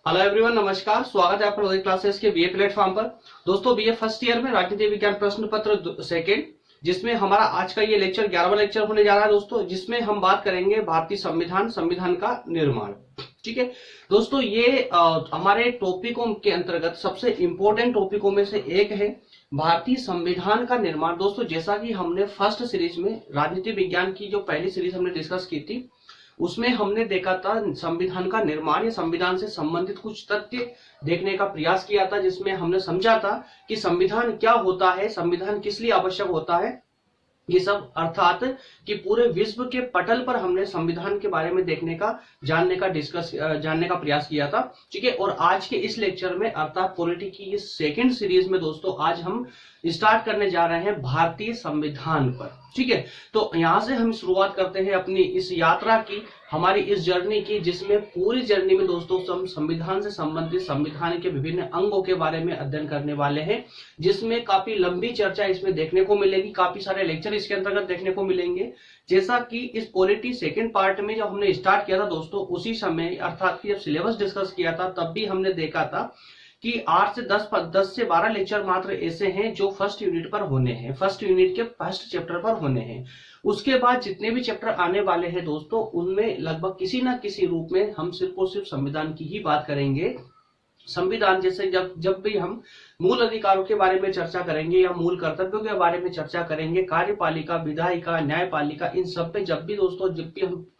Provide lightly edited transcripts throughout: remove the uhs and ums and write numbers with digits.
Hello everyone, नमस्कार। स्वागत है आपका क्लासेस के बीए प्लेटफॉर्म पर। दोस्तों, बीए फर्स्ट ईयर में राजनीति विज्ञान प्रश्न पत्र सेकेंड, जिसमें हमारा आज का ये लेक्चर 11वां लेक्चर होने जा रहा है दोस्तों, जिसमें हम बात करेंगे भारतीय संविधान का निर्माण। ठीक है दोस्तों, ये हमारे टॉपिकों के अंतर्गत सबसे इंपॉर्टेंट टॉपिकों में से एक है भारतीय संविधान का निर्माण। दोस्तों, जैसा कि हमने फर्स्ट सीरीज में राजनीति विज्ञान की जो पहली सीरीज हमने डिस्कस की थी, उसमें हमने देखा था संविधान का निर्माण या संविधान से संबंधित कुछ तथ्य देखने का प्रयास किया था, जिसमें हमने समझा था कि संविधान क्या होता है, संविधान किस लिए आवश्यक होता है, ये सब, अर्थात कि पूरे विश्व के पटल पर हमने संविधान के बारे में देखने का, जानने का प्रयास किया था। ठीक है, और आज के इस लेक्चर में अर्थात पॉलिटी की इस सेकंड सीरीज में दोस्तों आज हम स्टार्ट करने जा रहे हैं भारतीय संविधान पर। ठीक है, तो यहां से हम शुरुआत करते हैं अपनी इस यात्रा की, हमारी इस जर्नी की, जिसमें पूरी जर्नी में दोस्तों हम संविधान से संबंधित संविधान के विभिन्न अंगों के बारे में अध्ययन करने वाले हैं, जिसमें काफी लंबी चर्चा इसमें देखने को मिलेगी, काफी सारे लेक्चर इसके अंतर्गत देखने को मिलेंगे। जैसा कि इस पॉलिटी सेकंड पार्ट में जब हमने स्टार्ट किया था दोस्तों, उसी समय अर्थात कि जब सिलेबस डिस्कस किया था तब भी हमने देखा था कि 8 से 10 से 12 लेक्चर मात्र ऐसे हैं जो फर्स्ट यूनिट पर होने हैं, फर्स्ट यूनिट के फर्स्ट चैप्टर पर होने हैं। उसके बाद जितने भी चैप्टर आने वाले हैं दोस्तों, उनमें लगभग किसी ना किसी रूप में हम सिर्फ और सिर्फ संविधान की ही बात करेंगे। संविधान जैसे जब भी हम मूल अधिकारों के बारे में चर्चा करेंगे या मूल कर्तव्यों के बारे में चर्चा करेंगे, कार्यपालिका, विधायिका, न्यायपालिका, इन सब पे जब भी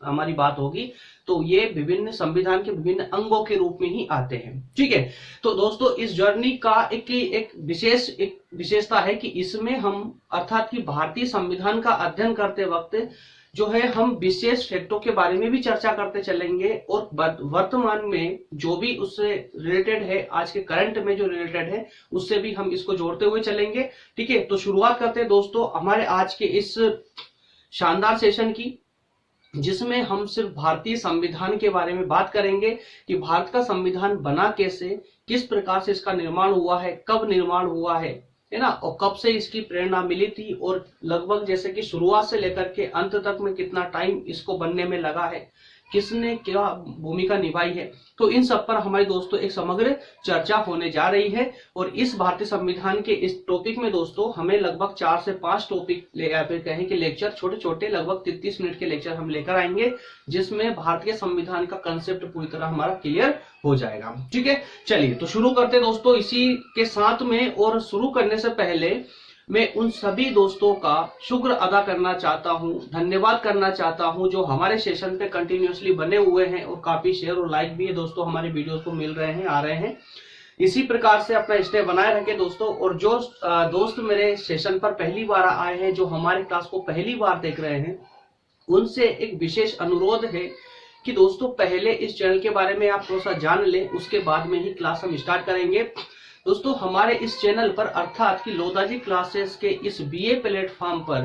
हमारी बात होगी तो ये विभिन्न संविधान के विभिन्न अंगों के रूप में ही आते हैं। ठीक है, तो दोस्तों इस जर्नी का एक विशेषता है कि इसमें हम अर्थात कि भारतीय संविधान का अध्ययन करते वक्त जो है हम विशेष फैक्टों के बारे में भी चर्चा करते चलेंगे, और वर्तमान में जो भी उससे रिलेटेड है, आज के करंट में जो रिलेटेड है, उससे भी हम इसको जोड़ते हुए चलेंगे। ठीक है, तो शुरुआत करते हैं दोस्तों हमारे आज के इस शानदार सेशन की, जिसमें हम सिर्फ भारतीय संविधान के बारे में बात करेंगे कि भारत का संविधान बना कैसे, किस प्रकार से इसका निर्माण हुआ है, कब निर्माण हुआ है ना, और कब से इसकी प्रेरणा मिली थी, और लगभग जैसे कि शुरुआत से लेकर के अंत तक में कितना टाइम इसको बनने में लगा है, किसने क्या भूमिका निभाई है। तो इन सब पर हमारे दोस्तों एक समग्र चर्चा होने जा रही है। और इस भारतीय संविधान के इस टॉपिक में दोस्तों हमें लगभग 4 से 5 टॉपिक कहें कि लेक्चर, छोटे छोटे लगभग 33 मिनट के लेक्चर हम लेकर आएंगे, जिसमें भारतीय संविधान का कंसेप्ट पूरी तरह हमारा क्लियर हो जाएगा। ठीक है, चलिए तो शुरू करते हैं दोस्तों इसी के साथ में। और शुरू करने से पहले मैं उन सभी दोस्तों का शुक्र अदा करना चाहता हूं, धन्यवाद करना चाहता हूं जो हमारे सेशन पे कंटिन्यूअसली बने हुए हैं, और काफी शेयर और लाइक भी है दोस्तों हमारे वीडियोस को मिल रहे हैं, आ रहे हैं। इसी प्रकार से अपना स्टेप बनाए रखें दोस्तों। और जो दोस्त मेरे सेशन पर पहली बार आए हैं, जो हमारे क्लास को पहली बार देख रहे हैं, उनसे एक विशेष अनुरोध है कि दोस्तों पहले इस चैनल के बारे में आप थोड़ा सा जान लें, उसके बाद में ही क्लास हम स्टार्ट करेंगे। दोस्तों हमारे इस चैनल पर अर्थात कि लोधाजी क्लासेस के इस बीए प्लेटफॉर्म पर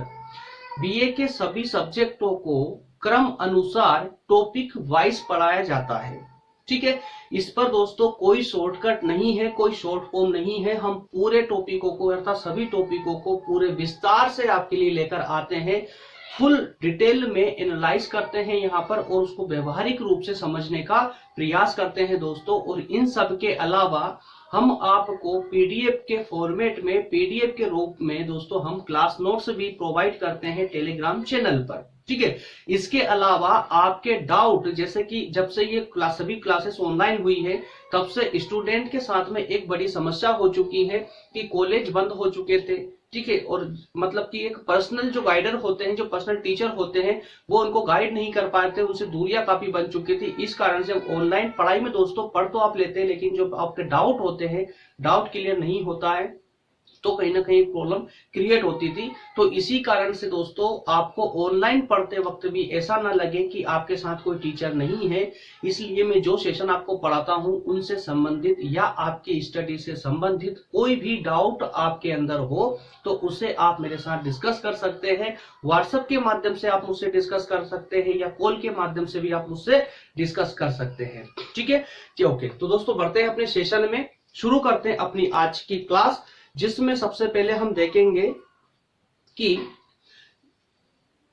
बीए के सभी सब्जेक्टों को क्रम अनुसार टॉपिक वाइज पढ़ाया जाता है। ठीक है, इस पर दोस्तों कोई शॉर्टकट नहीं है, कोई शॉर्ट फॉर्म नहीं है। हम पूरे टॉपिकों को अर्थात सभी टॉपिकों को पूरे विस्तार से आपके लिए लेकर आते हैं, फुल डिटेल में एनालाइज करते हैं यहाँ पर, और उसको व्यवहारिक रूप से समझने का प्रयास करते हैं दोस्तों। और इन सब के अलावा हम आपको पीडीएफ के फॉर्मेट में, पीडीएफ के रूप में दोस्तों हम क्लास नोट्स भी प्रोवाइड करते हैं टेलीग्राम चैनल पर। ठीक है, इसके अलावा आपके डाउट, जैसे कि जब से ये सभी क्लासेस ऑनलाइन हुई है, तब से स्टूडेंट के साथ में एक बड़ी समस्या हो चुकी है कि कॉलेज बंद हो चुके थे। ठीक है, और मतलब कि एक पर्सनल जो गाइडर होते हैं, जो पर्सनल टीचर होते हैं, वो उनको गाइड नहीं कर पाते, उनसे दूरियां काफी बन चुकी थी। इस कारण से ऑनलाइन पढ़ाई में दोस्तों पढ़ तो आप लेते हैं, लेकिन जो आपके डाउट होते हैं, डाउट क्लियर नहीं होता है, तो कहीं ना कहीं प्रॉब्लम क्रिएट होती थी। तो इसी कारण से दोस्तों आपको ऑनलाइन पढ़ते वक्त भी ऐसा ना लगे कि आपके साथ कोई टीचर नहीं है, इसलिए मैं जो सेशन आपको पढ़ाता हूं उनसे संबंधित या आपकी स्टडी से संबंधित कोई भी डाउट आपके अंदर हो तो उसे आप मेरे साथ डिस्कस कर सकते हैं। व्हाट्सएप के माध्यम से आप मुझसे डिस्कस कर सकते हैं, या कॉल के माध्यम से भी आप मुझसे डिस्कस कर सकते हैं। ठीक है, ओके, तो दोस्तों बढ़ते हैं अपने सेशन में, शुरू करते हैं अपनी आज की क्लास, जिसमें सबसे पहले हम देखेंगे कि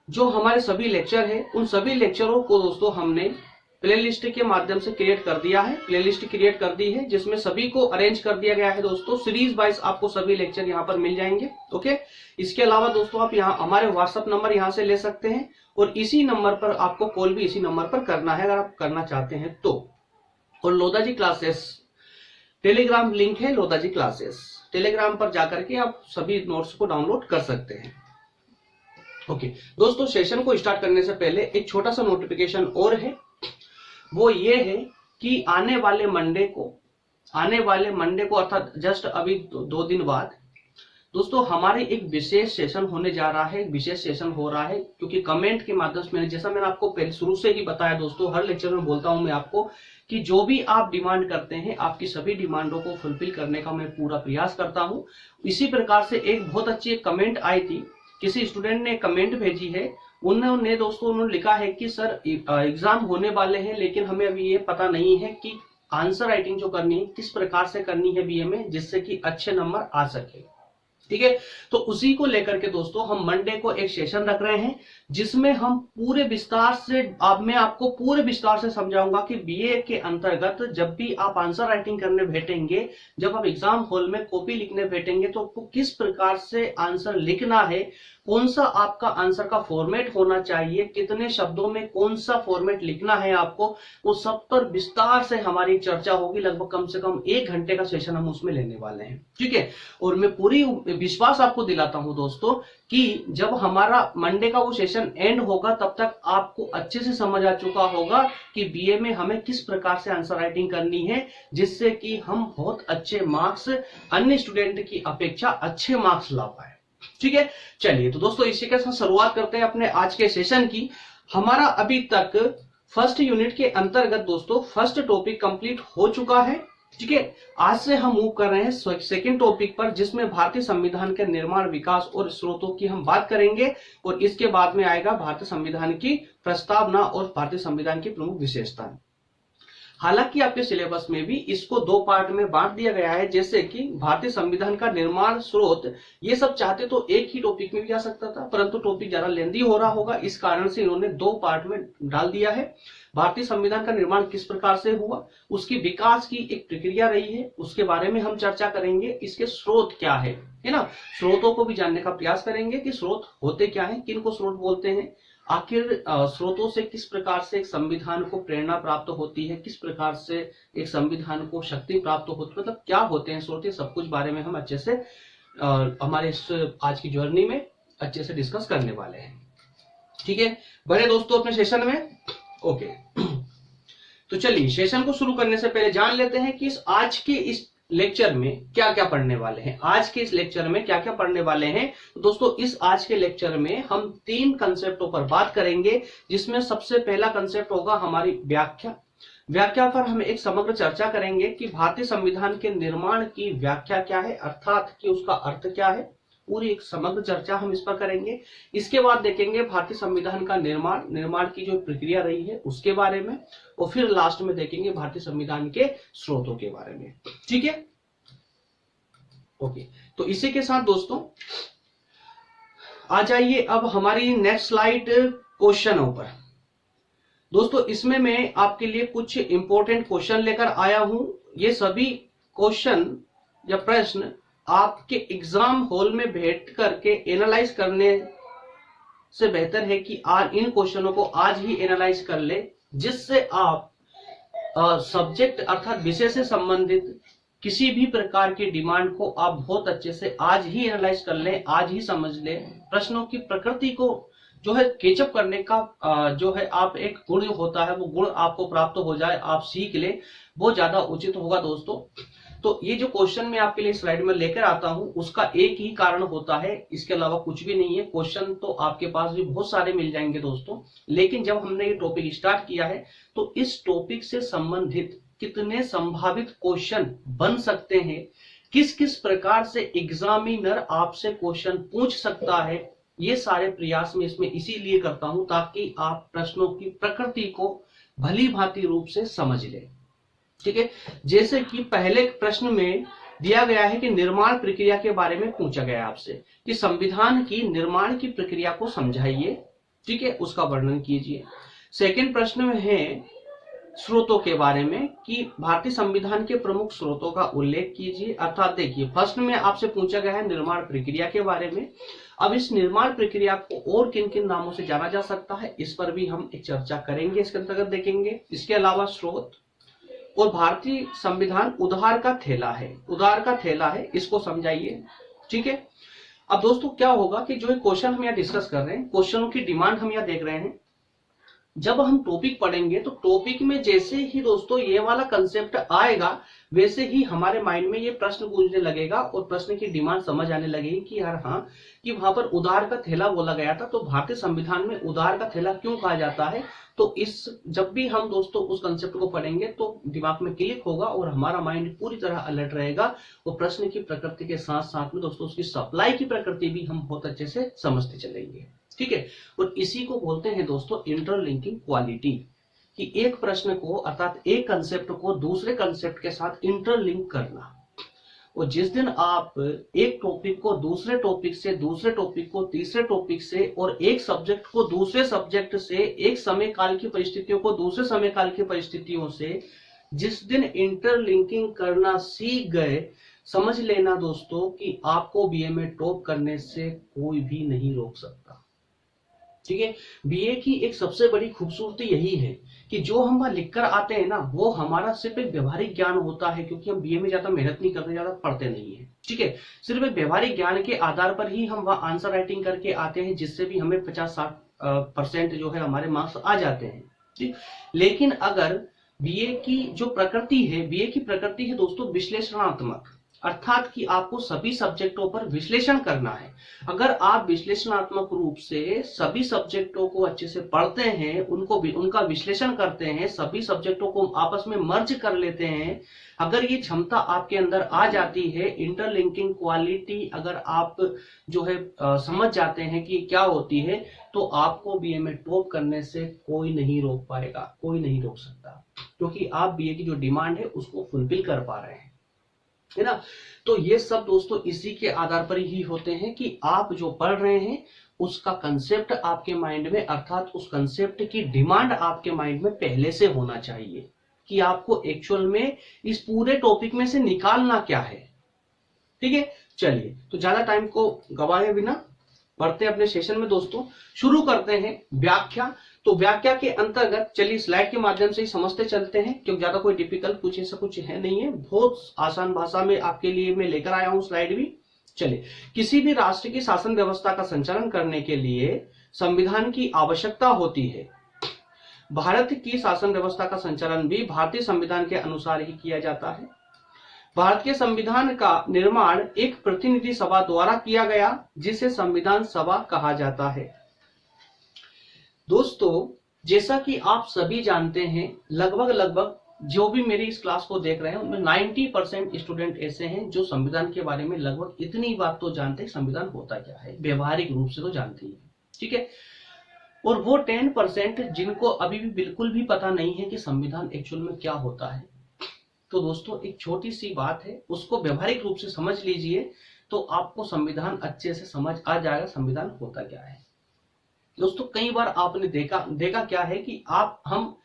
जो हमारे सभी लेक्चर है उन सभी लेक्चरों को दोस्तों हमने प्लेलिस्ट के माध्यम से क्रिएट कर दिया है, प्लेलिस्ट क्रिएट कर दी है जिसमें सभी को अरेंज कर दिया गया है दोस्तों। सीरीज वाइज आपको सभी लेक्चर यहाँ पर मिल जाएंगे। ओके, इसके अलावा दोस्तों आप यहाँ हमारे व्हाट्सएप नंबर यहाँ से ले सकते हैं और इसी नंबर पर आपको कॉल भी इसी नंबर पर करना है अगर आप करना चाहते हैं तो। और लोधाजी क्लासेस टेलीग्राम लिंक है, लोधाजी क्लासेस टेलीग्राम पर जाकर के आप सभी नोट्स को डाउनलोड कर सकते हैं। ओके दोस्तों, सेशन को स्टार्ट करने से पहले एक छोटा सा नोटिफिकेशन और है, वो ये है कि आने वाले मंडे को अर्थात जस्ट अभी 2 दिन बाद दोस्तों हमारे एक विशेष सेशन होने जा रहा है, विशेष सेशन हो रहा है क्योंकि कमेंट के माध्यम से जैसा मैंने आपको पहले शुरू से ही बताया दोस्तों, हर लेक्चर में बोलता हूं मैं आपको कि जो भी आप डिमांड करते हैं आपकी सभी डिमांडों को फुलफिल करने का मैं पूरा प्रयास करता हूं। इसी प्रकार से एक बहुत अच्छी कमेंट आई थी, किसी स्टूडेंट ने कमेंट भेजी है, उन्होंने लिखा है कि सर एग्जाम होने वाले हैं लेकिन हमें अभी ये पता नहीं है कि आंसर राइटिंग जो करनी है किस प्रकार से करनी है बीए में जिससे कि अच्छे नंबर आ सके। ठीक है, तो उसी को लेकर के दोस्तों हम मंडे को एक सेशन रख रहे हैं जिसमें हम पूरे विस्तार से मैं आपको पूरे विस्तार से समझाऊंगा कि बीए के अंतर्गत जब भी आप आंसर राइटिंग करने बैठेंगे, जब आप एग्जाम हॉल में कॉपी लिखने बैठेंगे तो आपको किस प्रकार से आंसर लिखना है, कौन सा आपका आंसर का फॉर्मेट होना चाहिए, कितने शब्दों में कौन सा फॉर्मेट लिखना है आपको, वो सब पर विस्तार से हमारी चर्चा होगी। लगभग कम से कम 1 घंटे का सेशन हम उसमें लेने वाले हैं। ठीक है, और मैं पूरी विश्वास आपको दिलाता हूं दोस्तों कि जब हमारा मंडे का वो सेशन एंड होगा तब तक आपको अच्छे से समझ आ चुका होगा कि बीए में हमें किस प्रकार से आंसर राइटिंग करनी है जिससे कि हम बहुत अच्छे मार्क्स अन्य स्टूडेंट की अपेक्षा अच्छे मार्क्स ला पाए। ठीक है, चलिए तो दोस्तों इसी के साथ शुरुआत करते हैं अपने आज के सेशन की। हमारा अभी तक फर्स्ट यूनिट के अंतर्गत दोस्तों फर्स्ट टॉपिक कंप्लीट हो चुका है। ठीक है, आज से हम मूव कर रहे हैं सेकंड टॉपिक पर जिसमें भारतीय संविधान के निर्माण, विकास और स्रोतों की हम बात करेंगे और इसके बाद में आएगा भारतीय संविधान की प्रस्तावना और भारतीय संविधान की प्रमुख विशेषताएं। हालांकि आपके सिलेबस में भी इसको 2 पार्ट में बांट दिया गया है, जैसे कि भारतीय संविधान का निर्माण, स्रोत, ये सब चाहते तो एक ही टॉपिक में भी आ सकता था परंतु टॉपिक ज्यादा लेंदी हो रहा होगा, इस कारण से इन्होंने 2 पार्ट में डाल दिया है। भारतीय संविधान का निर्माण किस प्रकार से हुआ, उसकी विकास की एक प्रक्रिया रही है, उसके बारे में हम चर्चा करेंगे। इसके स्रोत क्या है ना, स्रोतों को भी जानने का प्रयास करेंगे कि स्रोत होते क्या है, किनको स्रोत बोलते हैं, आखिर स्रोतों से किस प्रकार से एक संविधान को प्रेरणा प्राप्त होती है, किस प्रकार से एक संविधान को शक्ति प्राप्त होती है, मतलब क्या होते हैं स्रोत, सब कुछ बारे में हम अच्छे से हमारे इस आज की जर्नी में अच्छे से डिस्कस करने वाले हैं। ठीक है, बड़े दोस्तों अपने सेशन में। ओके तो चलिए सेशन को शुरू करने से पहले जान लेते हैं कि आज के इस लेक्चर में क्या क्या पढ़ने वाले हैं। आज के इस लेक्चर में क्या क्या पढ़ने वाले हैं दोस्तों, इस आज के लेक्चर में हम 3 कंसेप्टों पर बात करेंगे जिसमें सबसे पहला कंसेप्ट होगा हमारी व्याख्या पर हम एक समग्र चर्चा करेंगे कि भारतीय संविधान के निर्माण की व्याख्या क्या है, अर्थात कि उसका अर्थ क्या है, पूरी एक समग्र चर्चा हम इस पर करेंगे। इसके बाद देखेंगे भारतीय संविधान का निर्माण की जो प्रक्रिया रही है उसके बारे में, और फिर लास्ट में देखेंगे भारतीय संविधान के स्रोतों के बारे में। ठीक है, ओके तो इसी के साथ दोस्तों आ जाइए अब हमारी नेक्स्ट स्लाइड क्वेश्चनों पर। दोस्तों इसमें मैं आपके लिए कुछ इंपॉर्टेंट क्वेश्चन लेकर आया हूं। ये सभी क्वेश्चन या प्रश्न आपके एग्जाम हॉल में बैठ करके एनालाइज करने से बेहतर है कि आज इन क्वेश्चनों को आज ही एनालाइज कर ले, जिससे आप सब्जेक्ट अर्थात विषय से संबंधित किसी भी प्रकार की डिमांड को आप बहुत अच्छे से आज ही एनालाइज कर लें, आज ही समझ लें। प्रश्नों की प्रकृति को जो है केचअप करने का जो है आप एक गुण होता है वो गुण आपको प्राप्त हो जाए, आप सीख ले, वो ज्यादा उचित होगा दोस्तों। तो ये जो क्वेश्चन मैं आपके लिए स्लाइड में लेकर आता हूं उसका एक ही कारण होता है, इसके अलावा कुछ भी नहीं है। क्वेश्चन तो आपके पास भी बहुत सारे मिल जाएंगे दोस्तों, लेकिन जब हमने ये टॉपिक स्टार्ट किया है तो इस टॉपिक से संबंधित कितने संभावित क्वेश्चन बन सकते हैं, किस किस प्रकार से एग्जामिनर आपसे क्वेश्चन पूछ सकता है, ये सारे प्रयास में इसमें इसीलिए करता हूं ताकि आप प्रश्नों की प्रकृति को भली भांति रूप से समझ लें। ठीक है, जैसे कि पहले प्रश्न में दिया गया है कि निर्माण प्रक्रिया के बारे में पूछा गया आपसे कि संविधान की निर्माण की प्रक्रिया को समझाइए। ठीक है, उसका वर्णन कीजिए। सेकंड प्रश्न में है स्रोतों के बारे में कि भारतीय संविधान के प्रमुख स्रोतों का उल्लेख कीजिए। अर्थात देखिए, फर्स्ट में आपसे पूछा गया है निर्माण प्रक्रिया के बारे में। अब इस निर्माण प्रक्रिया को और किन किन नामों से जाना जा सकता है, इस पर भी हम एक चर्चा करेंगे, इसके अंतर्गत देखेंगे। इसके अलावा स्रोत और भारतीय संविधान उधार का थैला है, उधार का थैला है, इसको समझाइए। ठीक है, अब दोस्तों क्या होगा कि जो क्वेश्चन हम यहाँ डिस्कस कर रहे हैं, क्वेश्चनों की डिमांड हम यहाँ देख रहे हैं। जब हम टॉपिक पढ़ेंगे तो टॉपिक में जैसे ही दोस्तों ये वाला कंसेप्ट आएगा, वैसे ही हमारे माइंड में ये प्रश्न गूंजने लगेगा और प्रश्न की डिमांड समझ आने लगेगी कि यार हाँ, कि वहां पर उधार का थैला बोला गया था, तो भारतीय संविधान में उधार का थैला क्यों कहा जाता है। तो इस जब भी हम दोस्तों उस कंसेप्ट को पढ़ेंगे तो दिमाग में क्लिक होगा और हमारा माइंड पूरी तरह अलर्ट रहेगा और प्रश्न की प्रकृति के साथ साथ में दोस्तों उसकी सप्लाई की प्रकृति भी हम बहुत अच्छे से समझते चलेंगे। ठीक है, और इसी को बोलते हैं दोस्तों इंटरलिंकिंग क्वालिटी, कि एक प्रश्न को अर्थात एक कंसेप्ट को दूसरे कंसेप्ट के साथ इंटरलिंक करना। और जिस दिन आप एक टॉपिक को दूसरे टॉपिक से, दूसरे टॉपिक को तीसरे टॉपिक से, और एक सब्जेक्ट को दूसरे सब्जेक्ट से, एक समय काल की परिस्थितियों को दूसरे समय काल की परिस्थितियों से जिस दिन इंटरलिंकिंग करना सीख गए, समझ लेना दोस्तों कि आपको बीए में टॉप करने से कोई भी नहीं रोक सकता। ठीक है, बीए की एक सबसे बड़ी खूबसूरती यही है कि जो हम वहां लिख कर आते हैं ना, वो हमारा सिर्फ एक व्यवहारिक ज्ञान होता है, क्योंकि हम बीए में ज्यादा मेहनत नहीं करते, ज्यादा पढ़ते नहीं है। ठीक है, सिर्फ एक व्यवहारिक ज्ञान के आधार पर ही हम वहां आंसर राइटिंग करके आते हैं, जिससे भी हमें 50-60% जो है हमारे मार्क्स आ जाते हैं। ठीक, लेकिन अगर बीए की जो प्रकृति है, बीए की प्रकृति है दोस्तों विश्लेषणात्मक, अर्थात कि आपको सभी सब्जेक्टों पर विश्लेषण करना है। अगर आप विश्लेषणात्मक रूप से सभी सब्जेक्टों को अच्छे से पढ़ते हैं, उनका विश्लेषण करते हैं, सभी सब्जेक्टों को आपस में मर्ज कर लेते हैं, अगर ये क्षमता आपके अंदर आ जाती है, इंटरलिंकिंग क्वालिटी अगर आप जो है समझ जाते हैं कि क्या होती है, तो आपको बीए में टॉप करने से कोई नहीं रोक पाएगा, कोई नहीं रोक सकता, क्योंकि आप बीए की जो डिमांड है उसको फुलफिल कर पा रहे हैं, है ना। तो ये सब दोस्तों इसी के आधार पर ही होते हैं कि आप जो पढ़ रहे हैं उसका कंसेप्ट आपके माइंड में, अर्थात उस कंसेप्ट की डिमांड आपके माइंड में पहले से होना चाहिए कि आपको एक्चुअल में इस पूरे टॉपिक में से निकालना क्या है। ठीक है, चलिए तो ज्यादा टाइम को गवाए बिना बढ़ते अपने सेशन में दोस्तों, शुरू करते हैं व्याख्या। तो व्याख्या के अंतर्गत चलिए स्लाइड के माध्यम से ही समझते चलते हैं, क्योंकि ज्यादा कोई डिफिकल्ट कुछ ऐसा कुछ है नहीं है, बहुत आसान भाषा में आपके लिए मैं लेकर आया हूं स्लाइड भी। चलिए, किसी भी राष्ट्र की शासन व्यवस्था का संचालन करने के लिए संविधान की आवश्यकता होती है। भारत की शासन व्यवस्था का संचालन भी भारतीय संविधान के अनुसार ही किया जाता है। भारत के संविधान का निर्माण एक प्रतिनिधि सभा द्वारा किया गया, जिसे संविधान सभा कहा जाता है। दोस्तों, जैसा कि आप सभी जानते हैं, लगभग जो भी मेरी इस क्लास को देख रहे हैं उनमें 90% स्टूडेंट ऐसे हैं जो संविधान के बारे में लगभग इतनी बात तो जानते हैं, संविधान होता क्या है, व्यवहारिक रूप से तो जानते ही है। ठीक है, और वो 10% जिनको अभी भी बिल्कुल भी पता नहीं है कि संविधान एक्चुअल में क्या होता है। तो दोस्तों एक छोटी सी बात है, उसको व्यवहारिक रूप से समझ लीजिए तो आपको संविधान अच्छे से समझ आ जाएगा संविधान होता क्या है। दोस्तों कई बार आपने देखा क्या है कि हम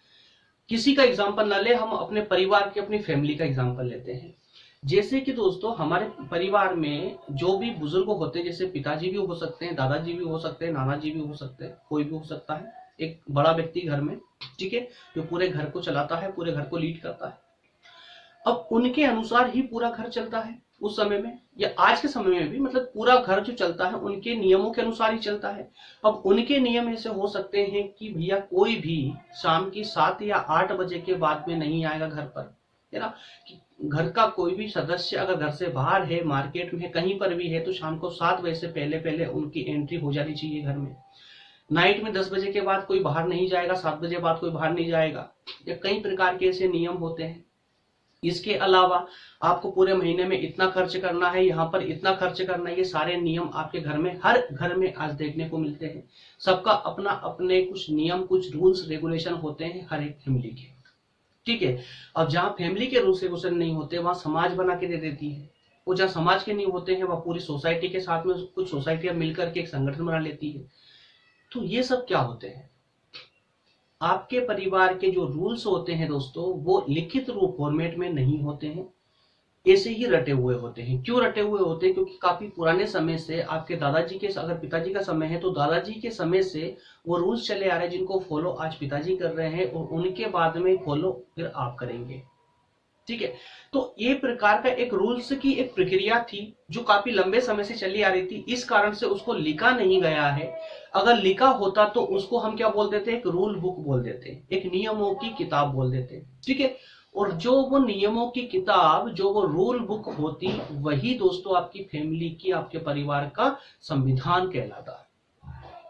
किसी का एग्जांपल ना ले, हम अपने परिवार के, अपनी फैमिली का एग्जांपल लेते हैं। जैसे कि दोस्तों हमारे परिवार में जो भी बुजुर्ग होते हैं, जैसे पिताजी भी हो सकते हैं, दादाजी भी हो सकते हैं, नाना जी भी हो सकते हैं, कोई भी हो सकता है, एक बड़ा व्यक्ति घर में, ठीक है, जो पूरे घर को चलाता है, पूरे घर को लीड करता है। अब उनके अनुसार ही पूरा घर चलता है उस समय में, या आज के समय में भी, मतलब पूरा घर जो चलता है उनके नियमों के अनुसार ही चलता है। अब उनके नियम ऐसे हो सकते हैं कि भैया कोई भी शाम की 7 या 8 बजे के बाद में नहीं आएगा घर पर, है ना। घर का कोई भी सदस्य अगर घर से बाहर है, मार्केट में है, कहीं पर भी है, तो शाम को 7 बजे से पहले उनकी एंट्री हो जानी चाहिए घर में। नाइट में 10 बजे के बाद कोई बाहर नहीं जाएगा, 7 बजे बाद कोई बाहर नहीं जाएगा, या कई प्रकार के ऐसे नियम होते हैं। इसके अलावा आपको पूरे महीने में इतना खर्च करना है, यहाँ पर इतना खर्च करना है, ये सारे नियम आपके घर में, हर घर में आज देखने को मिलते हैं। सबका अपना अपने कुछ नियम, कुछ रूल्स रेगुलेशन होते हैं हर एक फैमिली के। ठीक है, अब जहाँ फैमिली के रूल्स रेगुलेशन नहीं होते वहां समाज बना के दे देती है, और जहाँ समाज के नहीं होते हैं वह पूरी सोसाइटी के साथ में कुछ सोसाइटियां मिलकर के एक संगठन बना लेती है। तो ये सब क्या होते हैं? आपके परिवार के जो रूल्स होते हैं दोस्तों, वो लिखित रूप फॉर्मेट में नहीं होते हैं, ऐसे ही रटे हुए होते हैं। क्यों रटे हुए होते हैं? क्योंकि काफी पुराने समय से आपके दादाजी के, अगर पिताजी का समय है तो दादाजी के समय से वो रूल्स चले आ रहे हैं जिनको फॉलो आज पिताजी कर रहे हैं और उनके बाद में फॉलो फिर आप करेंगे। ठीक है, तो ये प्रकार का एक रूल्स की एक प्रक्रिया थी जो काफी लंबे समय से चली आ रही थी। इस कारण से उसको लिखा नहीं गया है। अगर लिखा होता तो उसको हम क्या बोल देते? एक रूल बुक बोल देते, एक नियमों की किताब बोल देते। ठीक है, और जो वो नियमों की किताब, जो वो रूल बुक होती, वही दोस्तों आपकी फैमिली की, आपके परिवार का संविधान कहलाता।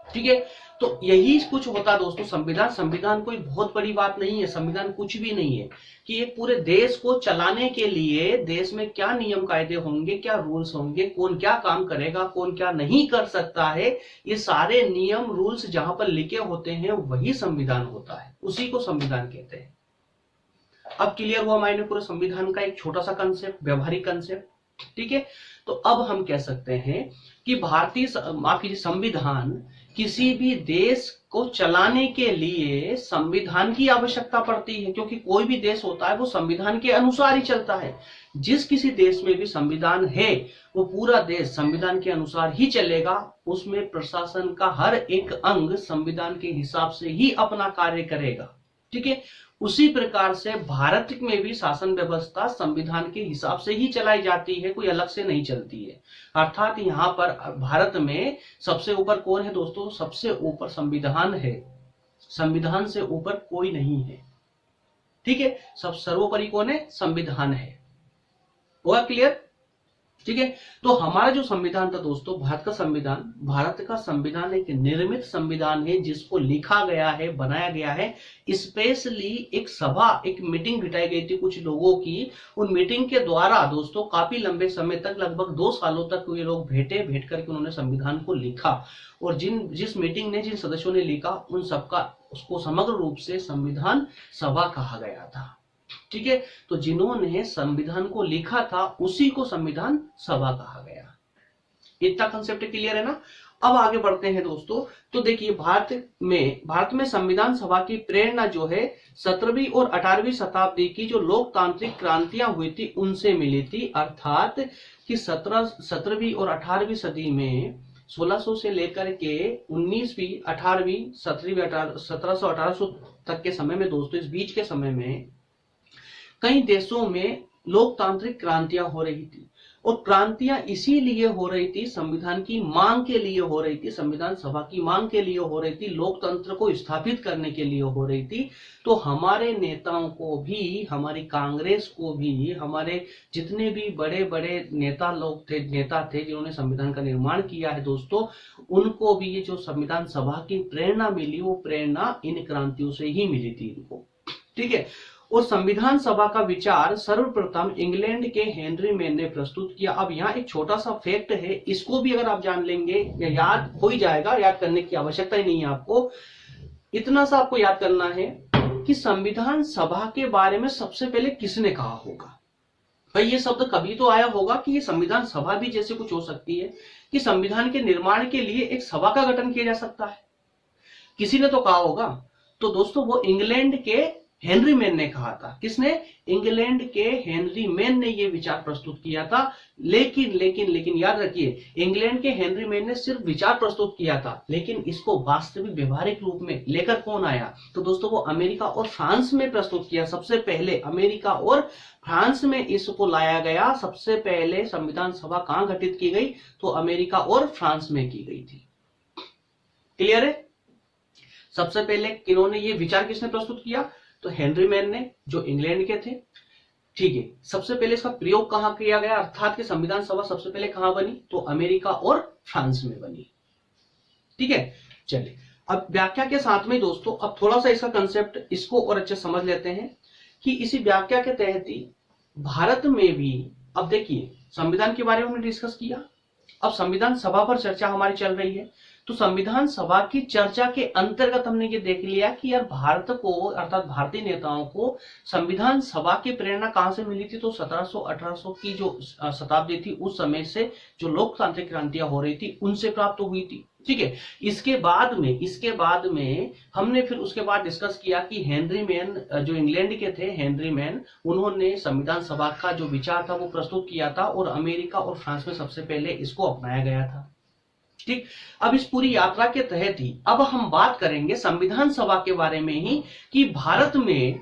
ठीक है, तो यही कुछ होता दोस्तों। संविधान कोई बहुत बड़ी बात नहीं है। संविधान कुछ भी नहीं है कि एक पूरे देश को चलाने के लिए देश में क्या नियम कायदे होंगे, क्या रूल्स होंगे, कौन क्या काम करेगा, कौन क्या नहीं कर सकता है, ये सारे नियम रूल्स जहां पर लिखे होते हैं वही संविधान होता है, उसी को संविधान कहते हैं। अब क्लियर हुआ मायने पूरे संविधान का एक छोटा सा कंसेप्ट, व्यवहारिक कंसेप्ट। ठीक है, तो अब हम कह सकते हैं कि भारतीय माफ कीजिए संविधान, किसी भी देश को चलाने के लिए संविधान की आवश्यकता पड़ती है, क्योंकि कोई भी देश होता है वो संविधान के अनुसार ही चलता है। जिस किसी देश में भी संविधान है वो पूरा देश संविधान के अनुसार ही चलेगा। उसमें प्रशासन का हर एक अंग संविधान के हिसाब से ही अपना कार्य करेगा। ठीक है, उसी प्रकार से भारत में भी शासन व्यवस्था संविधान के हिसाब से ही चलाई जाती है, कोई अलग से नहीं चलती है। अर्थात यहाँ पर भारत में सबसे ऊपर कौन है दोस्तों? सबसे ऊपर संविधान है, संविधान से ऊपर कोई नहीं है। ठीक है, सब सर्वोपरि कौन है? संविधान है। हुआ क्लियर? ठीक है, तो हमारा जो संविधान था दोस्तों, भारत का संविधान एक निर्मित संविधान है जिसको लिखा गया है, बनाया गया है। स्पेशली एक सभा, एक मीटिंग बिठाई गई थी कुछ लोगों की। उन मीटिंग के द्वारा दोस्तों काफी लंबे समय तक, लगभग 2 सालों तक ये लोग बैठ करके उन्होंने संविधान को लिखा। और जिस मीटिंग ने, जिन सदस्यों ने लिखा, उन सबका उसको समग्र रूप से संविधान सभा कहा गया था। ठीक है, तो जिन्होंने संविधान को लिखा था उसी को संविधान सभा कहा गया। इतना कंसेप्ट क्लियर है ना? अब आगे बढ़ते हैं दोस्तों। तो देखिए, भारत में संविधान सभा की प्रेरणा जो है 17वीं और 18वीं शताब्दी की जो लोकतांत्रिक क्रांतियां हुई थी उनसे मिली थी। अर्थात कि 17वीं और 18वीं सदी में 1600 से लेकर के 19वीं, 18वीं, 17वीं, 1700, 1800 तक के समय में दोस्तों, इस बीच के समय में कई देशों में लोकतांत्रिक क्रांतियां हो रही थी। और क्रांतियां इसीलिए हो रही थी, संविधान की मांग के लिए हो रही थी, संविधान सभा की मांग के लिए हो रही थी, लोकतंत्र को स्थापित करने के लिए हो रही थी। तो हमारे नेताओं को भी, हमारी कांग्रेस को भी, हमारे जितने भी बड़े बड़े नेता थे जिन्होंने संविधान का निर्माण किया है दोस्तों, उनको भी ये जो संविधान सभा की प्रेरणा मिली, वो प्रेरणा इन क्रांतियों से ही मिली थी इनको। ठीक है, और संविधान सभा का विचार सर्वप्रथम इंग्लैंड के हेनरी मैन ने प्रस्तुत किया। अब यहाँ एक छोटा सा फैक्ट है, इसको भी अगर आप जान लेंगे या याद हो ही जाएगा, याद करने की आवश्यकता ही नहीं है आपको। इतना सा आपको याद करना है कि संविधान सभा के बारे में सबसे पहले किसने कहा होगा। भाई ये शब्द कभी तो आया होगा कि ये संविधान सभा भी जैसे कुछ हो सकती है, कि संविधान के निर्माण के लिए एक सभा का गठन किया जा सकता है, किसी ने तो कहा होगा। तो दोस्तों वो इंग्लैंड के हेनरी मैन ने कहा था। किसने? इंग्लैंड के हेनरी मैन ने यह विचार प्रस्तुत किया था। लेकिन याद रखिए, इंग्लैंड के हेनरी मैन ने सिर्फ विचार प्रस्तुत किया था, लेकिन इसको वास्तविक व्यवहारिक रूप में लेकर कौन आया? तो दोस्तों वो अमेरिका और फ्रांस में प्रस्तुत किया। सबसे पहले अमेरिका और फ्रांस में इसको लाया गया। सबसे पहले संविधान सभा कहां गठित की गई? तो अमेरिका और फ्रांस में की गई थी। क्लियर है? सबसे पहले किन्होंने ये विचार, किसने प्रस्तुत किया? तो हेनरी मैन ने, जो इंग्लैंड के थे। ठीक है, सबसे पहले इसका प्रयोग कहां किया गया, अर्थात कि संविधान सभा सबसे पहले कहां बनी? तो अमेरिका और फ्रांस में बनी। ठीक है, चलिए अब व्याख्या के साथ में दोस्तों अब थोड़ा सा इसका कंसेप्ट, इसको और अच्छे समझ लेते हैं कि इसी व्याख्या के तहत ही भारत में भी, अब देखिए संविधान के बारे में हमने डिस्कस किया, अब संविधान सभा पर चर्चा हमारी चल रही है। तो संविधान सभा की चर्चा के अंतर्गत हमने ये देख लिया कि यार भारत को, अर्थात भारतीय नेताओं को संविधान सभा की प्रेरणा कहां से मिली थी? तो 1700-1800 की जो शताब्दी थी, उस समय से जो लोकतांत्रिक क्रांतियां हो रही थी उनसे प्राप्त हुई थी। ठीक है। इसके बाद में हमने फिर उसके बाद डिस्कस किया कि हेनरी मैन जो इंग्लैंड के थे, हेनरी मैन, उन्होंने संविधान सभा का जो विचार था वो प्रस्तुत किया था और अमेरिका और फ्रांस में सबसे पहले इसको अपनाया गया था। ठीक, अब इस पूरी यात्रा के तहत ही अब हम बात करेंगे संविधान सभा के बारे में ही कि भारत में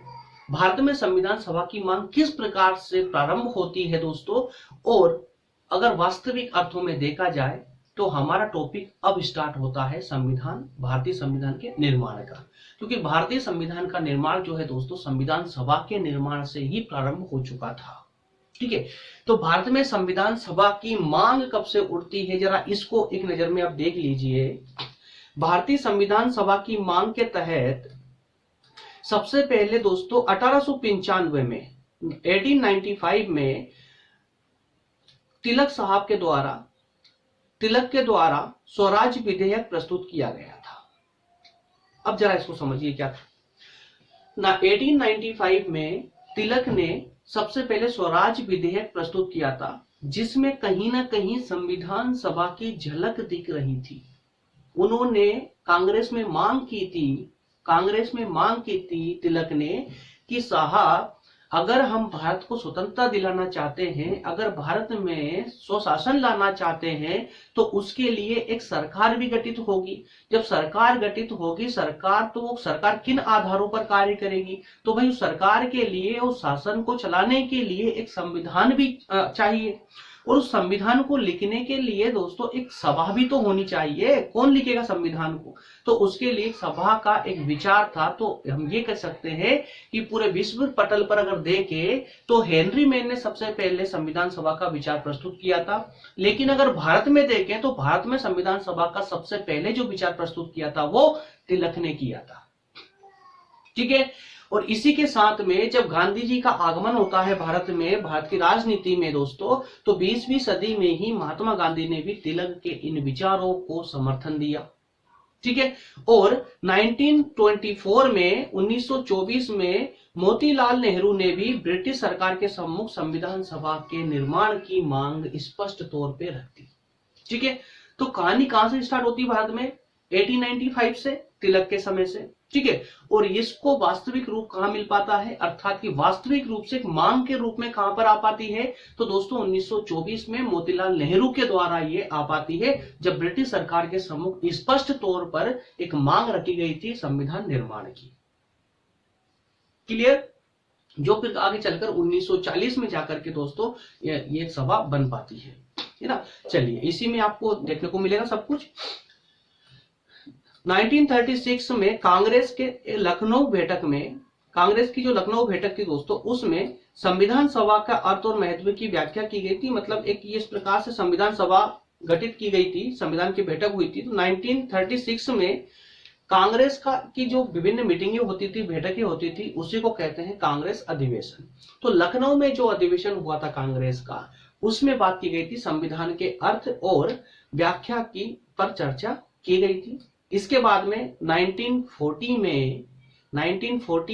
संविधान सभा की मांग किस प्रकार से प्रारंभ होती है दोस्तों। और अगर वास्तविक अर्थों में देखा जाए तो हमारा टॉपिक अब स्टार्ट होता है भारतीय संविधान के निर्माण का, क्योंकि भारतीय संविधान का निर्माण जो है दोस्तों संविधान सभा के निर्माण से ही प्रारंभ हो चुका था। ठीक है, तो भारत में संविधान सभा की मांग कब से उठती है, जरा इसको एक नजर में आप देख लीजिए। भारतीय संविधान सभा की मांग के तहत सबसे पहले दोस्तों 1895 में 1895 में तिलक के द्वारा स्वराज विधेयक प्रस्तुत किया गया था। अब जरा इसको समझिए क्या था। 1895 में तिलक ने सबसे पहले स्वराज विधेयक प्रस्तुत किया था, जिसमें कहीं ना कहीं संविधान सभा की झलक दिख रही थी। उन्होंने कांग्रेस में मांग की थी तिलक ने कि साहब अगर हम भारत को स्वतंत्रता दिलाना चाहते हैं, अगर भारत में स्वशासन लाना चाहते हैं, तो उसके लिए एक सरकार भी गठित होगी। जब सरकार गठित होगी, सरकार किन आधारों पर कार्य करेगी, तो भाई सरकार के लिए उस शासन को चलाने के लिए एक संविधान भी चाहिए, और उस संविधान को लिखने के लिए दोस्तों एक सभा भी तो होनी चाहिए। कौन लिखेगा संविधान को, तो उसके लिए सभा का एक विचार था। तो हम ये कह सकते हैं कि पूरे विश्व पटल पर अगर देखें तो हेनरी मैन ने सबसे पहले संविधान सभा का विचार प्रस्तुत किया था। लेकिन अगर भारत में देखें तो भारत में संविधान सभा का सबसे पहले जो विचार प्रस्तुत किया था वो तिलक ने किया था। ठीक है, और इसी के साथ में जब गांधी जी का आगमन होता है भारत की राजनीति में दोस्तों, तो 20वीं सदी में ही महात्मा गांधी ने भी तिलक के इन विचारों को समर्थन दिया। ठीक है, और 1924 में मोतीलाल नेहरू ने भी ब्रिटिश सरकार के सम्मुख संविधान सभा के निर्माण की मांग स्पष्ट तौर पे रख दी। ठीक है, तो कहानी कहां से स्टार्ट होती है भारत में, 1895 से, तिलक के समय से। ठीक है, और इसको वास्तविक रूप कहां मिल पाता है, अर्थात कि वास्तविक रूप से एक मांग के रूप में कहां पर आ पाती है, तो दोस्तों 1924 में मोतीलाल नेहरू के द्वारा ये आ पाती है, जब ब्रिटिश सरकार के सम्मुख स्पष्ट तौर पर एक मांग रखी गई थी संविधान निर्माण की। क्लियर, जो फिर आगे चलकर 1940 में जाकर के दोस्तों ये सभा बन पाती है ना। चलिए, इसी में आपको देखने को मिलेगा सब कुछ। 1936 में कांग्रेस की जो लखनऊ बैठक थी दोस्तों, उसमें संविधान सभा का अर्थ और महत्व की व्याख्या की गई थी। मतलब एक इस प्रकार से संविधान सभा गठित की गई थी, संविधान की बैठक हुई थी। तो 1936 में कांग्रेस की जो विभिन्न मीटिंगें होती थी, बैठकें होती थी, उसी को कहते हैं कांग्रेस अधिवेशन। तो लखनऊ में जो अधिवेशन हुआ था कांग्रेस का, उसमें बात की गई थी संविधान के अर्थ और व्याख्या की पर चर्चा की गई थी। इसके बाद में 1940